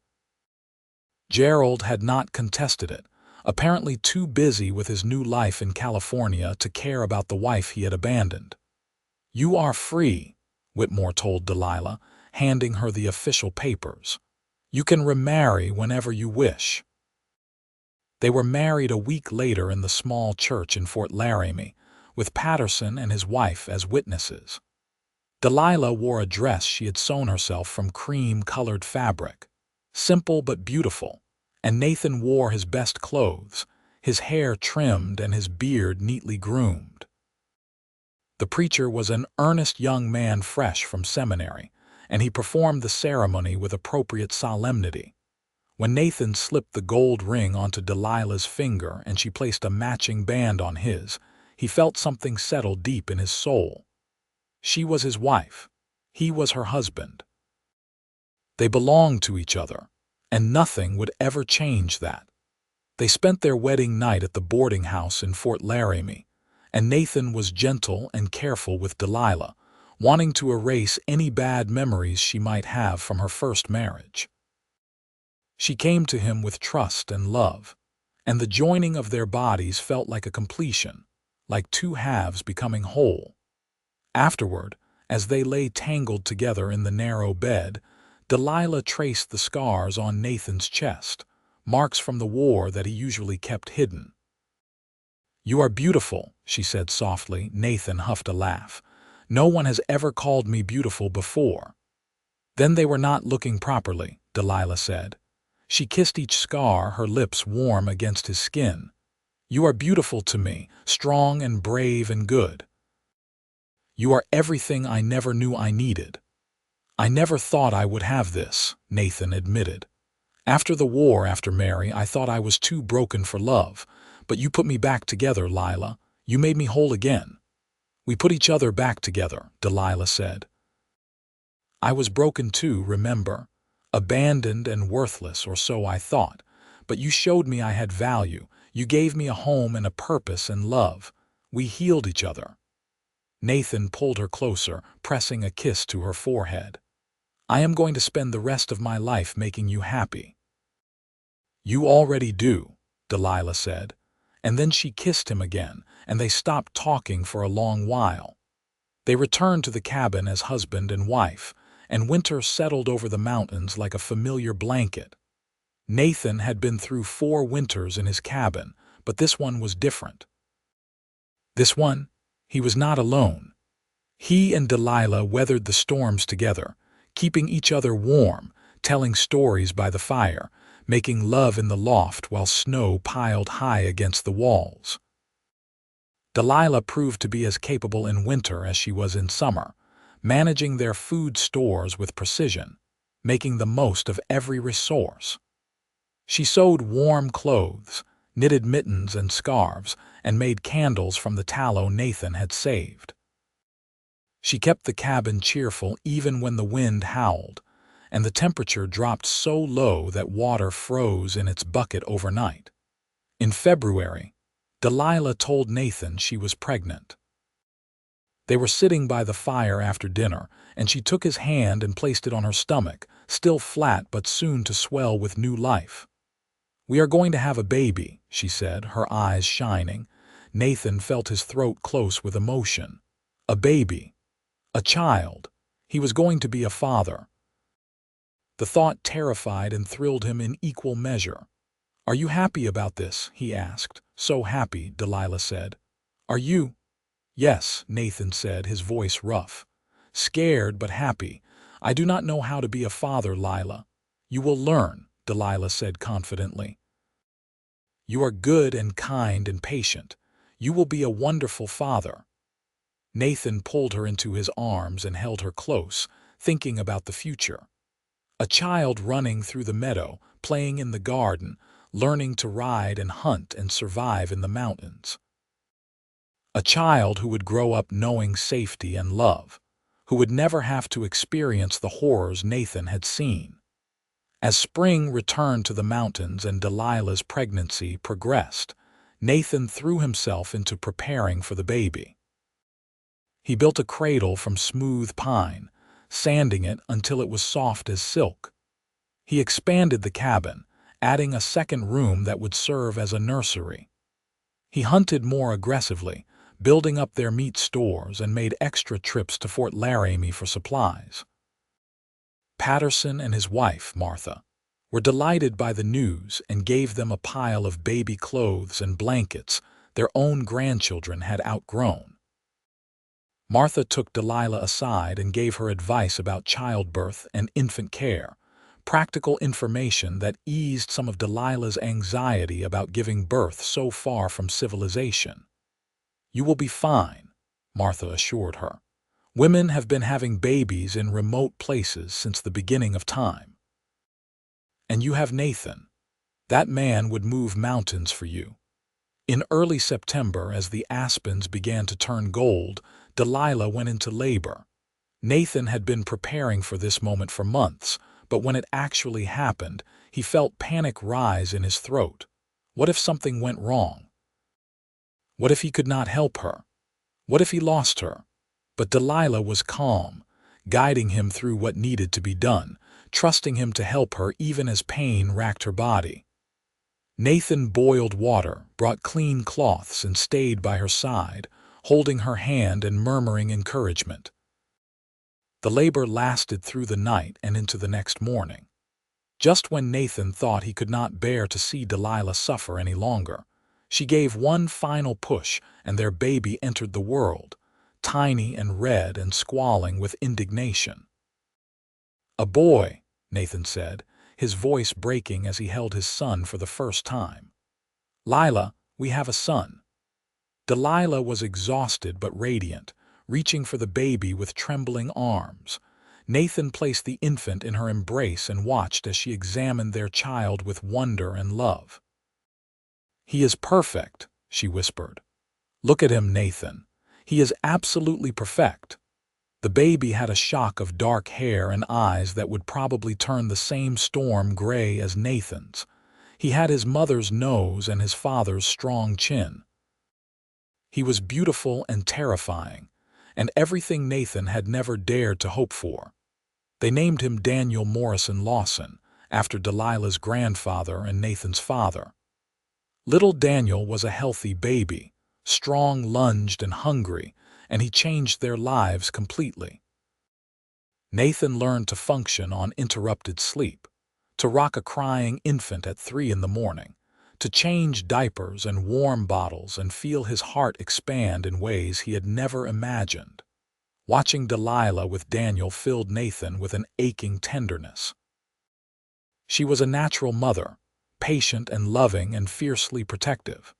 Gerald had not contested it, apparently too busy with his new life in California to care about the wife he had abandoned. "You are free," Whitmore told Delilah, handing her the official papers. "You can remarry whenever you wish." They were married a week later in the small church in Fort Laramie, with Patterson and his wife as witnesses. Delilah wore a dress she had sewn herself from cream-colored fabric, simple but beautiful, and Nathan wore his best clothes, his hair trimmed and his beard neatly groomed. The preacher was an earnest young man fresh from seminary, and he performed the ceremony with appropriate solemnity. When Nathan slipped the gold ring onto Delilah's finger and she placed a matching band on his, he felt something settle deep in his soul. She was his wife. He was her husband. They belonged to each other, and nothing would ever change that. They spent their wedding night at the boarding house in Fort Laramie, and Nathan was gentle and careful with Delilah, wanting to erase any bad memories she might have from her first marriage. She came to him with trust and love, and the joining of their bodies felt like a completion, like two halves becoming whole. Afterward, as they lay tangled together in the narrow bed, Delilah traced the scars on Nathan's chest, marks from the war that he usually kept hidden. "You are beautiful," she said softly. Nathan huffed a laugh. "No one has ever called me beautiful before." "Then they were not looking properly," Delilah said. She kissed each scar, her lips warm against his skin. "You are beautiful to me, strong and brave and good. You are everything I never knew I needed." "I never thought I would have this," Nathan admitted. "After the war, after Mary, I thought I was too broken for love. But you put me back together, Lila. You made me whole again." "We put each other back together," Delilah said. "I was broken too, remember? Abandoned and worthless, or so I thought. But you showed me I had value. You gave me a home and a purpose and love. We healed each other." Nathan pulled her closer, pressing a kiss to her forehead. "I am going to spend the rest of my life making you happy." "You already do," Delilah said. And then she kissed him again, and they stopped talking for a long while. They returned to the cabin as husband and wife, and winter settled over the mountains like a familiar blanket. Nathan had been through 4 winters in his cabin, but this one was different. This one, he was not alone. He and Delilah weathered the storms together, keeping each other warm, telling stories by the fire, making love in the loft while snow piled high against the walls. Delilah proved to be as capable in winter as she was in summer, managing their food stores with precision, making the most of every resource. She sewed warm clothes, knitted mittens and scarves, and made candles from the tallow Nathan had saved. She kept the cabin cheerful even when the wind howled, and the temperature dropped so low that water froze in its bucket overnight. In February, Delilah told Nathan she was pregnant. They were sitting by the fire after dinner, and she took his hand and placed it on her stomach, still flat but soon to swell with new life. "We are going to have a baby," she said, her eyes shining. Nathan felt his throat close with emotion. A baby. A child. He was going to be a father. The thought terrified and thrilled him in equal measure. "Are you happy about this?" he asked. "So happy," Delilah said. "Are you?" "Yes," Nathan said, his voice rough. "Scared but happy. I do not know how to be a father, Lila." "You will learn," Delilah said confidently. "You are good and kind and patient. You will be a wonderful father." Nathan pulled her into his arms and held her close, thinking about the future. A child running through the meadow, playing in the garden, learning to ride and hunt and survive in the mountains. A child who would grow up knowing safety and love, who would never have to experience the horrors Nathan had seen. As spring returned to the mountains and Delilah's pregnancy progressed, Nathan threw himself into preparing for the baby. He built a cradle from smooth pine, sanding it until it was soft as silk. He expanded the cabin, adding a second room that would serve as a nursery. He hunted more aggressively, building up their meat stores, and made extra trips to Fort Laramie for supplies. Patterson and his wife, Martha, were delighted by the news and gave them a pile of baby clothes and blankets their own grandchildren had outgrown. Martha took Delilah aside and gave her advice about childbirth and infant care, practical information that eased some of Delilah's anxiety about giving birth so far from civilization. "You will be fine," Martha assured her. "Women have been having babies in remote places since the beginning of time. And you have Nathan. That man would move mountains for you." In early September, as the aspens began to turn gold, Delilah went into labor. Nathan had been preparing for this moment for months, but when it actually happened, he felt panic rise in his throat. What if something went wrong? What if he could not help her? What if he lost her? But Delilah was calm, guiding him through what needed to be done, trusting him to help her even as pain racked her body. Nathan boiled water, brought clean cloths, and stayed by her side, holding her hand and murmuring encouragement. The labor lasted through the night and into the next morning. Just when Nathan thought he could not bear to see Delilah suffer any longer, she gave one final push and their baby entered the world, tiny and red and squalling with indignation. "A boy," Nathan said, his voice breaking as he held his son for the first time. "Lila, we have a son." Delilah was exhausted but radiant, reaching for the baby with trembling arms. Nathan placed the infant in her embrace and watched as she examined their child with wonder and love. "He is perfect," she whispered. "Look at him, Nathan. He is absolutely perfect." The baby had a shock of dark hair and eyes that would probably turn the same storm gray as Nathan's. He had his mother's nose and his father's strong chin. He was beautiful and terrifying, and everything Nathan had never dared to hope for. They named him Daniel Morrison Lawson, after Delilah's grandfather and Nathan's father. Little Daniel was a healthy baby, strong, lunged, and hungry, and he changed their lives completely. Nathan learned to function on interrupted sleep, to rock a crying infant at 3 in the morning, to change diapers and warm bottles and feel his heart expand in ways he had never imagined. Watching Delilah with Daniel filled Nathan with an aching tenderness. She was a natural mother, patient and loving and fiercely protective.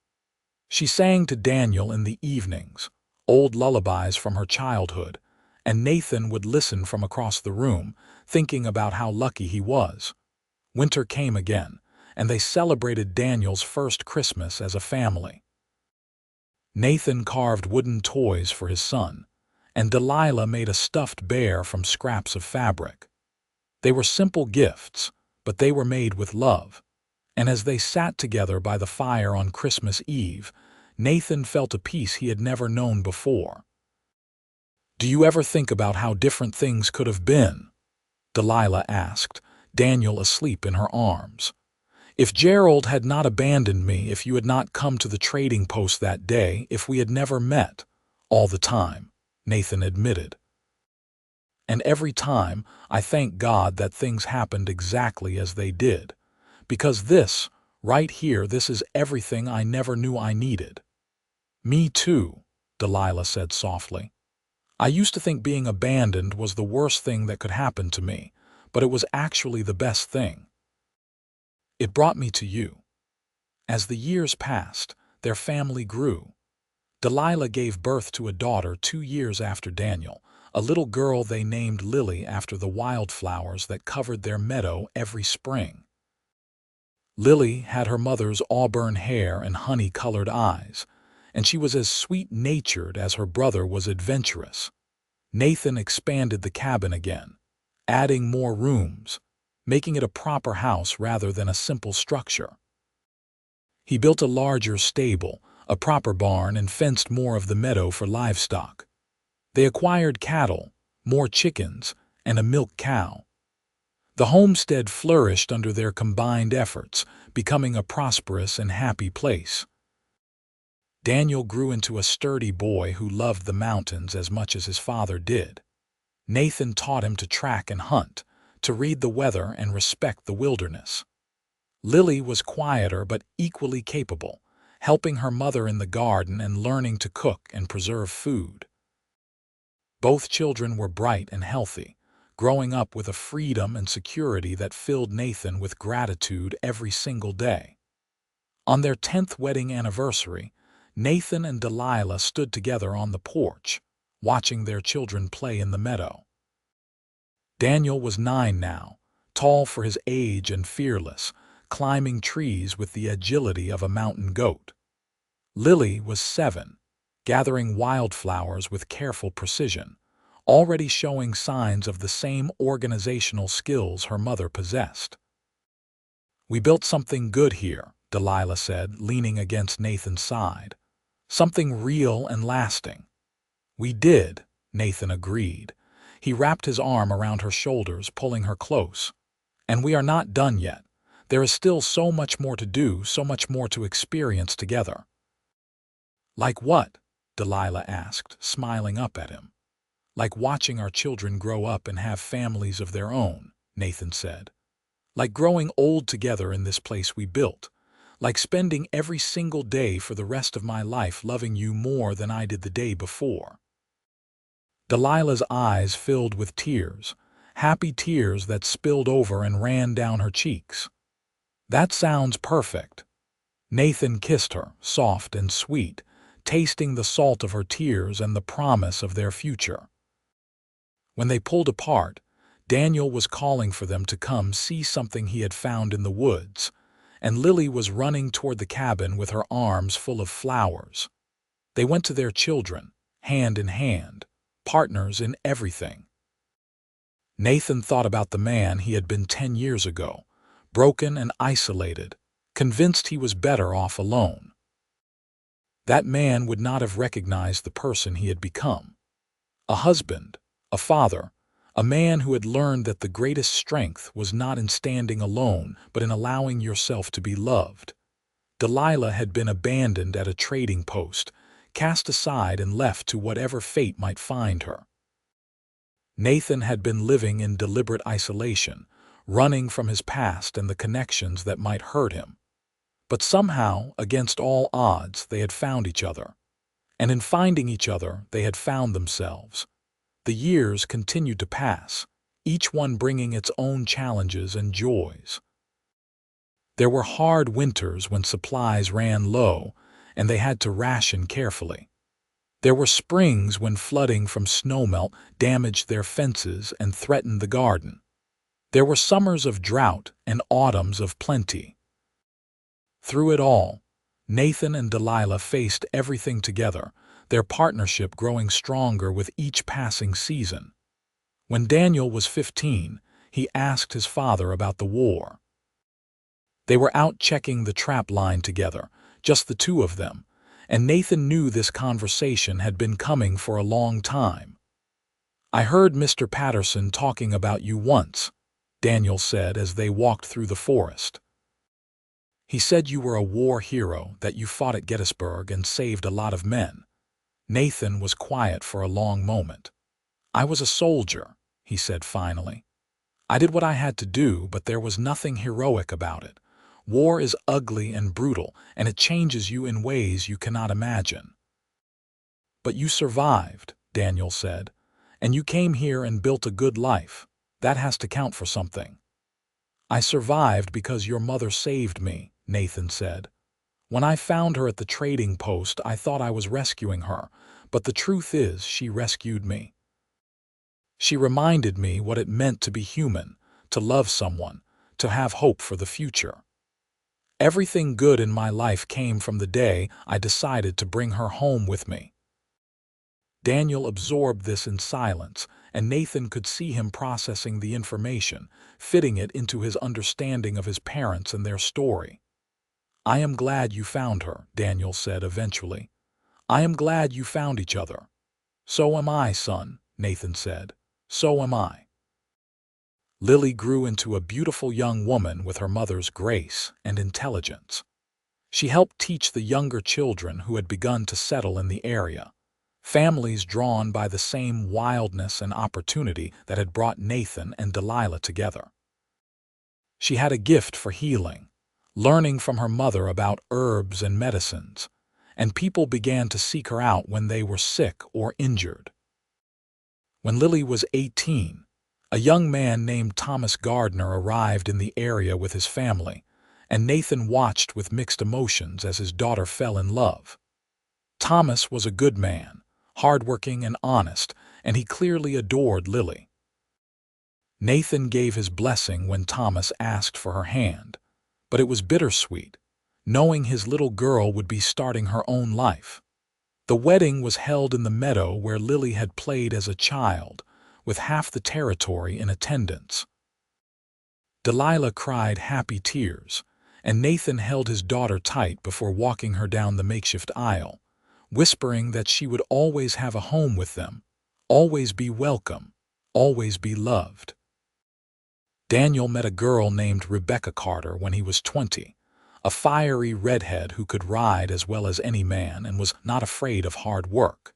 She sang to Daniel in the evenings, old lullabies from her childhood, and Nathan would listen from across the room, thinking about how lucky he was. Winter came again, and they celebrated Daniel's first Christmas as a family. Nathan carved wooden toys for his son, and Delilah made a stuffed bear from scraps of fabric. They were simple gifts, but they were made with love, and as they sat together by the fire on Christmas Eve, Nathan felt a peace he had never known before. "Do you ever think about how different things could have been?" Delilah asked, Daniel asleep in her arms. "If Gerald had not abandoned me, if you had not come to the trading post that day, if we had never met, all the time," Nathan admitted. "And every time, I thank God that things happened exactly as they did. Because this, right here, this is everything I never knew I needed." "Me too," Delilah said softly. "I used to think being abandoned was the worst thing that could happen to me, but it was actually the best thing. It brought me to you." As the years passed, their family grew. Delilah gave birth to a daughter 2 years after Daniel, a little girl they named Lily after the wildflowers that covered their meadow every spring. Lily had her mother's auburn hair and honey-colored eyes, and she was as sweet-natured as her brother was adventurous. Nathan expanded the cabin again, adding more rooms, making it a proper house rather than a simple structure. He built a larger stable, a proper barn, and fenced more of the meadow for livestock. They acquired cattle, more chickens, and a milk cow. The homestead flourished under their combined efforts, becoming a prosperous and happy place. Daniel grew into a sturdy boy who loved the mountains as much as his father did. Nathan taught him to track and hunt, to read the weather and respect the wilderness. Lily was quieter but equally capable, helping her mother in the garden and learning to cook and preserve food. Both children were bright and healthy, growing up with a freedom and security that filled Nathan with gratitude every single day. On their 10th wedding anniversary, Nathan and Delilah stood together on the porch, watching their children play in the meadow. Daniel was 9 now, tall for his age and fearless, climbing trees with the agility of a mountain goat. Lily was 7, gathering wildflowers with careful precision, already showing signs of the same organizational skills her mother possessed. "We built something good here," Delilah said, leaning against Nathan's side. "Something real and lasting." "We did," Nathan agreed. He wrapped his arm around her shoulders, pulling her close. "And we are not done yet. There is still so much more to do, so much more to experience together." "Like what?" Delilah asked, smiling up at him. "Like watching our children grow up and have families of their own," Nathan said. "Like growing old together in this place we built. Like spending every single day for the rest of my life loving you more than I did the day before." Delilah's eyes filled with tears, happy tears that spilled over and ran down her cheeks. "That sounds perfect." Nathan kissed her, soft and sweet, tasting the salt of her tears and the promise of their future. When they pulled apart, Daniel was calling for them to come see something he had found in the woods, and Lily was running toward the cabin with her arms full of flowers. They went to their children, hand in hand, partners in everything. Nathan thought about the man he had been 10 years ago, broken and isolated, convinced he was better off alone. That man would not have recognized the person he had become. A husband, a father, a man who had learned that the greatest strength was not in standing alone, but in allowing yourself to be loved. Delilah had been abandoned at a trading post, cast aside and left to whatever fate might find her. Nathan had been living in deliberate isolation, running from his past and the connections that might hurt him. But somehow, against all odds, they had found each other. And in finding each other, they had found themselves. The years continued to pass, each one bringing its own challenges and joys. There were hard winters when supplies ran low, and they had to ration carefully. There were springs when flooding from snowmelt damaged their fences and threatened the garden. There were summers of drought and autumns of plenty. Through it all, Nathan and Delilah faced everything together, their partnership growing stronger with each passing season. When Daniel was 15, he asked his father about the war. They were out checking the trap line together, just the two of them, and Nathan knew this conversation had been coming for a long time. "I heard Mr. Patterson talking about you once," Daniel said as they walked through the forest. "He said you were a war hero, that you fought at Gettysburg and saved a lot of men." Nathan was quiet for a long moment. "I was a soldier," he said finally. "I did what I had to do, but there was nothing heroic about it. War is ugly and brutal, and it changes you in ways you cannot imagine." "But you survived," Daniel said, "and you came here and built a good life. That has to count for something." "I survived because your mother saved me," Nathan said. "When I found her at the trading post, I thought I was rescuing her, but the truth is she rescued me. She reminded me what it meant to be human, to love someone, to have hope for the future. Everything good in my life came from the day I decided to bring her home with me." Daniel absorbed this in silence, and Nathan could see him processing the information, fitting it into his understanding of his parents and their story. "I am glad you found her," Daniel said eventually. "I am glad you found each other." "So am I, son," Nathan said. "So am I." Lily grew into a beautiful young woman with her mother's grace and intelligence. She helped teach the younger children who had begun to settle in the area, families drawn by the same wildness and opportunity that had brought Nathan and Delilah together. She had a gift for healing, learning from her mother about herbs and medicines, and people began to seek her out when they were sick or injured. When Lily was 18, a young man named Thomas Gardner arrived in the area with his family, and Nathan watched with mixed emotions as his daughter fell in love. Thomas was a good man, hardworking and honest, and he clearly adored Lily. Nathan gave his blessing when Thomas asked for her hand, but it was bittersweet, knowing his little girl would be starting her own life. The wedding was held in the meadow where Lily had played as a child, with half the territory in attendance. Delilah cried happy tears, and Nathan held his daughter tight before walking her down the makeshift aisle, whispering that she would always have a home with them, always be welcome, always be loved. Daniel met a girl named Rebecca Carter when he was 20, a fiery redhead who could ride as well as any man and was not afraid of hard work.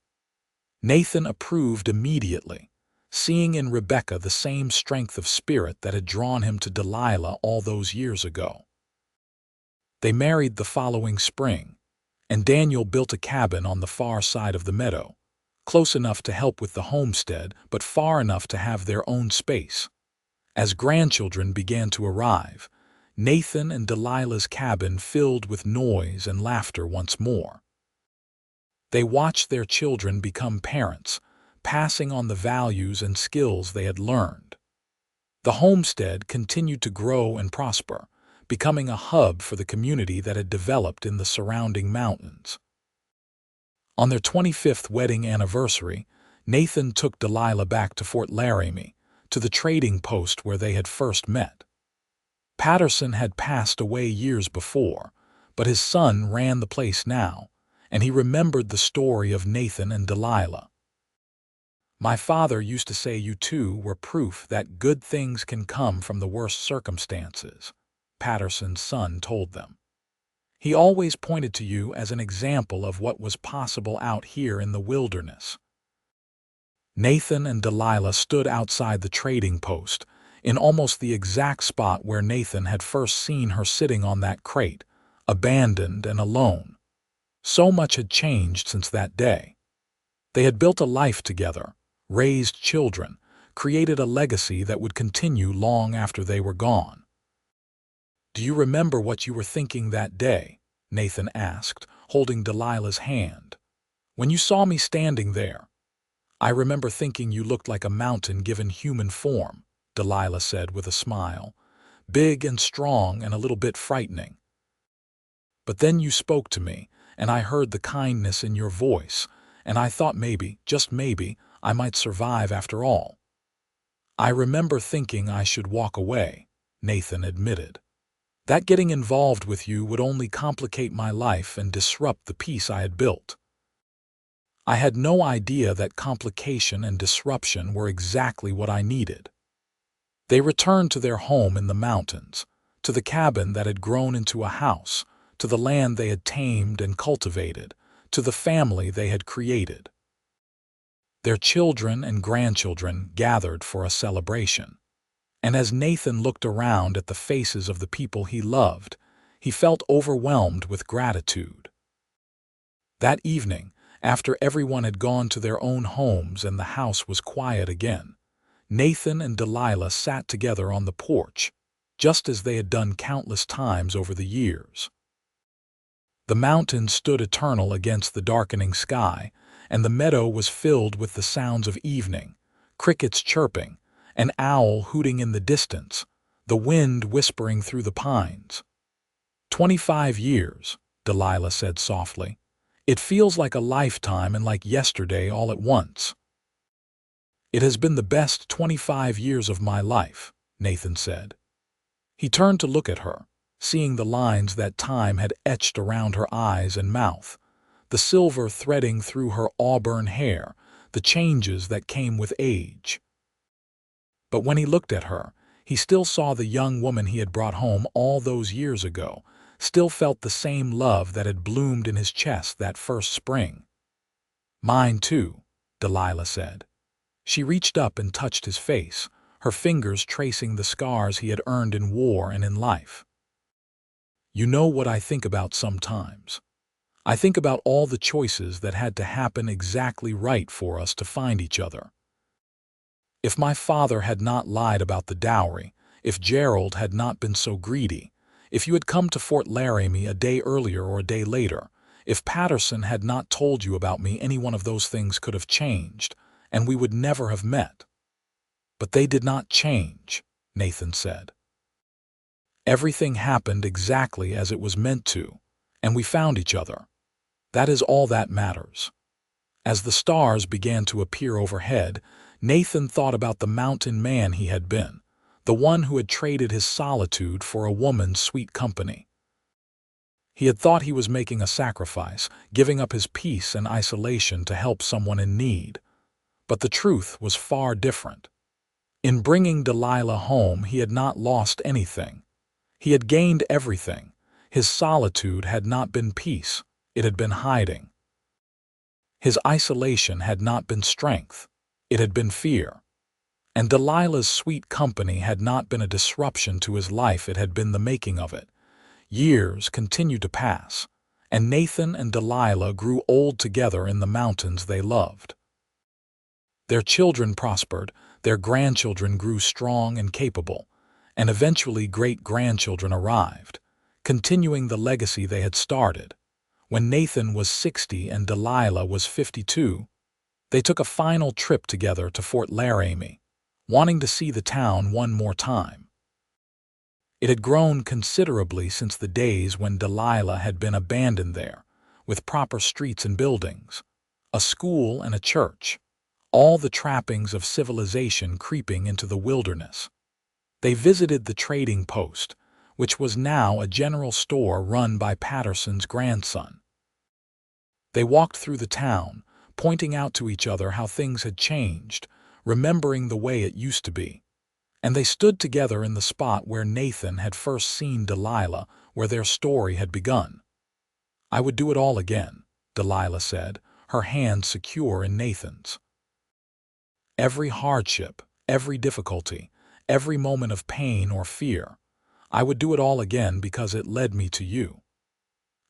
Nathan approved immediately, seeing in Rebecca the same strength of spirit that had drawn him to Delilah all those years ago. They married the following spring, and Daniel built a cabin on the far side of the meadow, close enough to help with the homestead but far enough to have their own space. As grandchildren began to arrive, Nathan and Delilah's cabin filled with noise and laughter once more. They watched their children become parents, passing on the values and skills they had learned. The homestead continued to grow and prosper, becoming a hub for the community that had developed in the surrounding mountains. On their 25th wedding anniversary, Nathan took Delilah back to Fort Laramie, to the trading post where they had first met. Patterson had passed away years before, but his son ran the place now, and he remembered the story of Nathan and Delilah. "My father used to say you two were proof that good things can come from the worst circumstances," Patterson's son told them. "He always pointed to you as an example of what was possible out here in the wilderness." Nathan and Delilah stood outside the trading post, in almost the exact spot where Nathan had first seen her sitting on that crate, abandoned and alone. So much had changed since that day. They had built a life together, raised children, created a legacy that would continue long after they were gone. "Do you remember what you were thinking that day?" Nathan asked, holding Delilah's hand. "When you saw me standing there?" "I remember thinking you looked like a mountain given human form," Delilah said with a smile. "Big and strong and a little bit frightening. But then you spoke to me, and I heard the kindness in your voice, and I thought maybe, just maybe, I might survive after all." "I remember thinking I should walk away," Nathan admitted. "That getting involved with you would only complicate my life and disrupt the peace I had built." "I had no idea that complication and disruption were exactly what I needed." They returned to their home in the mountains, to the cabin that had grown into a house, to the land they had tamed and cultivated, to the family they had created. Their children and grandchildren gathered for a celebration, and as Nathan looked around at the faces of the people he loved, he felt overwhelmed with gratitude. That evening, after everyone had gone to their own homes and the house was quiet again, Nathan and Delilah sat together on the porch, just as they had done countless times over the years. The mountains stood eternal against the darkening sky, and the meadow was filled with the sounds of evening, crickets chirping, an owl hooting in the distance, the wind whispering through the pines. 25 years, Delilah said softly. "It feels like a lifetime and like yesterday all at once." "It has been the best 25 years of my life," Nathan said. He turned to look at her, seeing the lines that time had etched around her eyes and mouth, the silver threading through her auburn hair, the changes that came with age. But when he looked at her, he still saw the young woman he had brought home all those years ago, still felt the same love that had bloomed in his chest that first spring. "Mine too," Delilah said. She reached up and touched his face, her fingers tracing the scars he had earned in war and in life. "You know what I think about sometimes. I think about all the choices that had to happen exactly right for us to find each other. If my father had not lied about the dowry, if Gerald had not been so greedy, if you had come to Fort Laramie a day earlier or a day later, if Patterson had not told you about me, any one of those things could have changed, and we would never have met." "But they did not change," Nathan said. "Everything happened exactly as it was meant to, and we found each other. That is all that matters." As the stars began to appear overhead, Nathan thought about the mountain man he had been, the one who had traded his solitude for a woman's sweet company. He had thought he was making a sacrifice, giving up his peace and isolation to help someone in need. But the truth was far different. In bringing Delilah home, he had not lost anything. He had gained everything. His solitude had not been peace, it had been hiding. His isolation had not been strength, it had been fear. And Delilah's sweet company had not been a disruption to his life, it had been the making of it. Years continued to pass, and Nathan and Delilah grew old together in the mountains they loved. Their children prospered, their grandchildren grew strong and capable, and eventually great-grandchildren arrived, continuing the legacy they had started. When Nathan was 60 and Delilah was 52, they took a final trip together to Fort Laramie, wanting to see the town one more time. It had grown considerably since the days when Delilah had been abandoned there, with proper streets and buildings, a school and a church, all the trappings of civilization creeping into the wilderness. They visited the trading post, which was now a general store run by Patterson's grandson. They walked through the town, pointing out to each other how things had changed, remembering the way it used to be. And they stood together in the spot where Nathan had first seen Delilah, where their story had begun. "I would do it all again," Delilah said, her hand secure in Nathan's. "Every hardship, every difficulty, every moment of pain or fear, I would do it all again because it led me to you.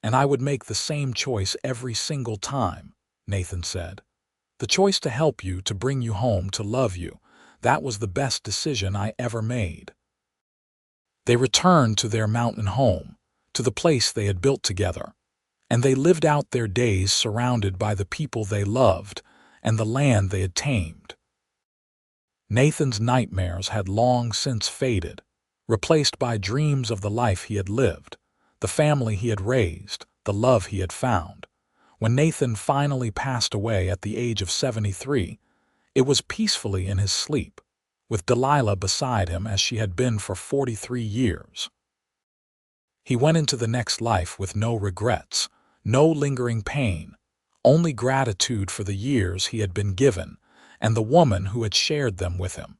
And I would make the same choice every single time," Nathan said. "The choice to help you, to bring you home, to love you, that was the best decision I ever made." They returned to their mountain home, to the place they had built together, and they lived out their days surrounded by the people they loved and the land they had tamed. Nathan's nightmares had long since faded, replaced by dreams of the life he had lived, the family he had raised, the love he had found. When Nathan finally passed away at the age of 73, it was peacefully in his sleep, with Delilah beside him as she had been for 43 years. He went into the next life with no regrets, no lingering pain, only gratitude for the years he had been given and the woman who had shared them with him.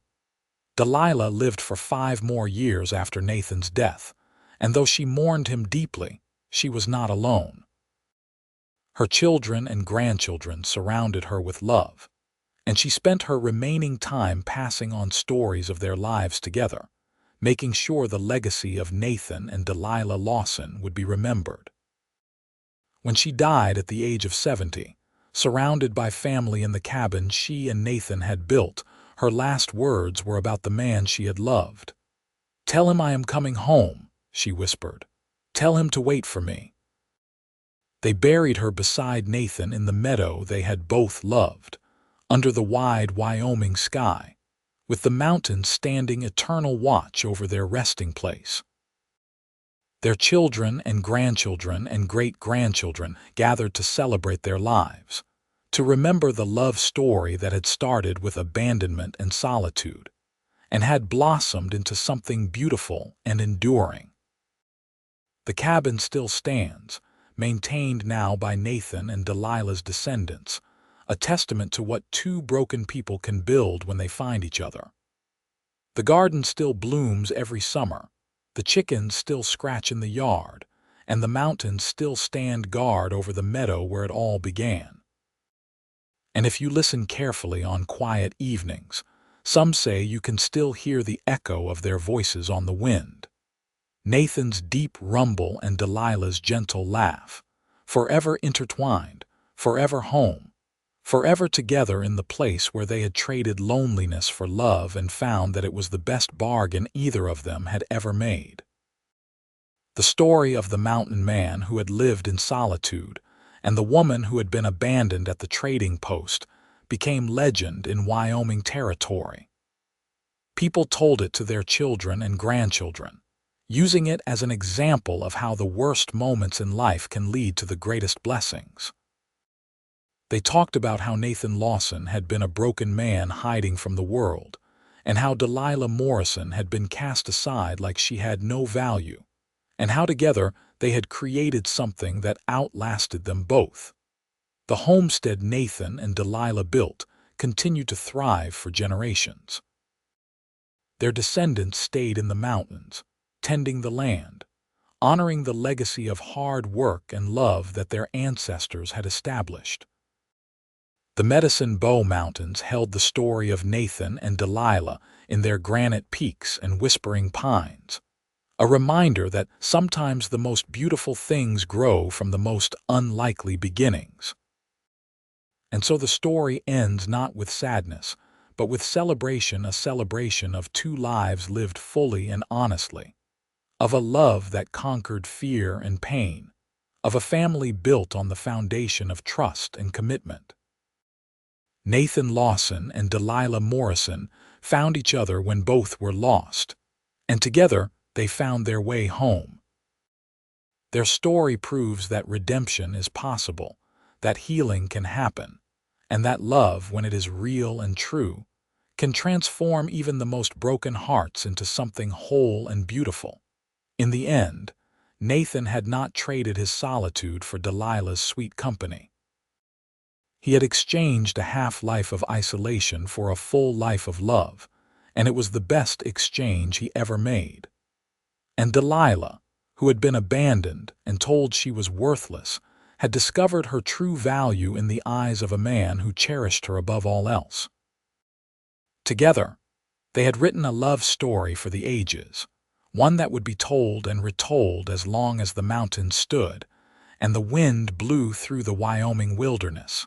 Delilah lived for 5 more years after Nathan's death, and though she mourned him deeply, she was not alone. Her children and grandchildren surrounded her with love, and she spent her remaining time passing on stories of their lives together, making sure the legacy of Nathan and Delilah Lawson would be remembered. When she died at the age of 70, surrounded by family in the cabin she and Nathan had built, her last words were about the man she had loved. "Tell him I am coming home," she whispered. "Tell him to wait for me." They buried her beside Nathan in the meadow they had both loved, under the wide Wyoming sky, with the mountains standing eternal watch over their resting place. Their children and grandchildren and great-grandchildren gathered to celebrate their lives, to remember the love story that had started with abandonment and solitude, and had blossomed into something beautiful and enduring. The cabin still stands, maintained now by Nathan and Delilah's descendants, a testament to what 2 broken people can build when they find each other. The garden still blooms every summer, the chickens still scratch in the yard, and the mountains still stand guard over the meadow where it all began. And if you listen carefully on quiet evenings, some say you can still hear the echo of their voices on the wind. Nathan's deep rumble and Delilah's gentle laugh, forever intertwined, forever home, forever together in the place where they had traded loneliness for love and found that it was the best bargain either of them had ever made. The story of the mountain man who had lived in solitude and the woman who had been abandoned at the trading post became legend in Wyoming territory. People told it to their children and grandchildren, using it as an example of how the worst moments in life can lead to the greatest blessings. They talked about how Nathan Lawson had been a broken man hiding from the world, and how Delilah Morrison had been cast aside like she had no value, and how together they had created something that outlasted them both. The homestead Nathan and Delilah built continued to thrive for generations. their descendants stayed in the mountains, tending the land, honoring the legacy of hard work and love that their ancestors had established. The Medicine Bow Mountains held the story of Nathan and Delilah in their granite peaks and whispering pines, a reminder that sometimes the most beautiful things grow from the most unlikely beginnings. And so the story ends not with sadness, but with celebration, a celebration of two lives lived fully and honestly, of a love that conquered fear and pain, of a family built on the foundation of trust and commitment. Nathan Lawson and Delilah Morrison found each other when both were lost, and together they found their way home. Their story proves that redemption is possible, that healing can happen, and that love, when it is real and true, can transform even the most broken hearts into something whole and beautiful. In the end, Nathan had not traded his solitude for Delilah's sweet company. He had exchanged a half-life of isolation for a full life of love, and it was the best exchange he ever made. And Delilah, who had been abandoned and told she was worthless, had discovered her true value in the eyes of a man who cherished her above all else. Together, they had written a love story for the ages, one that would be told and retold as long as the mountains stood and the wind blew through the Wyoming wilderness.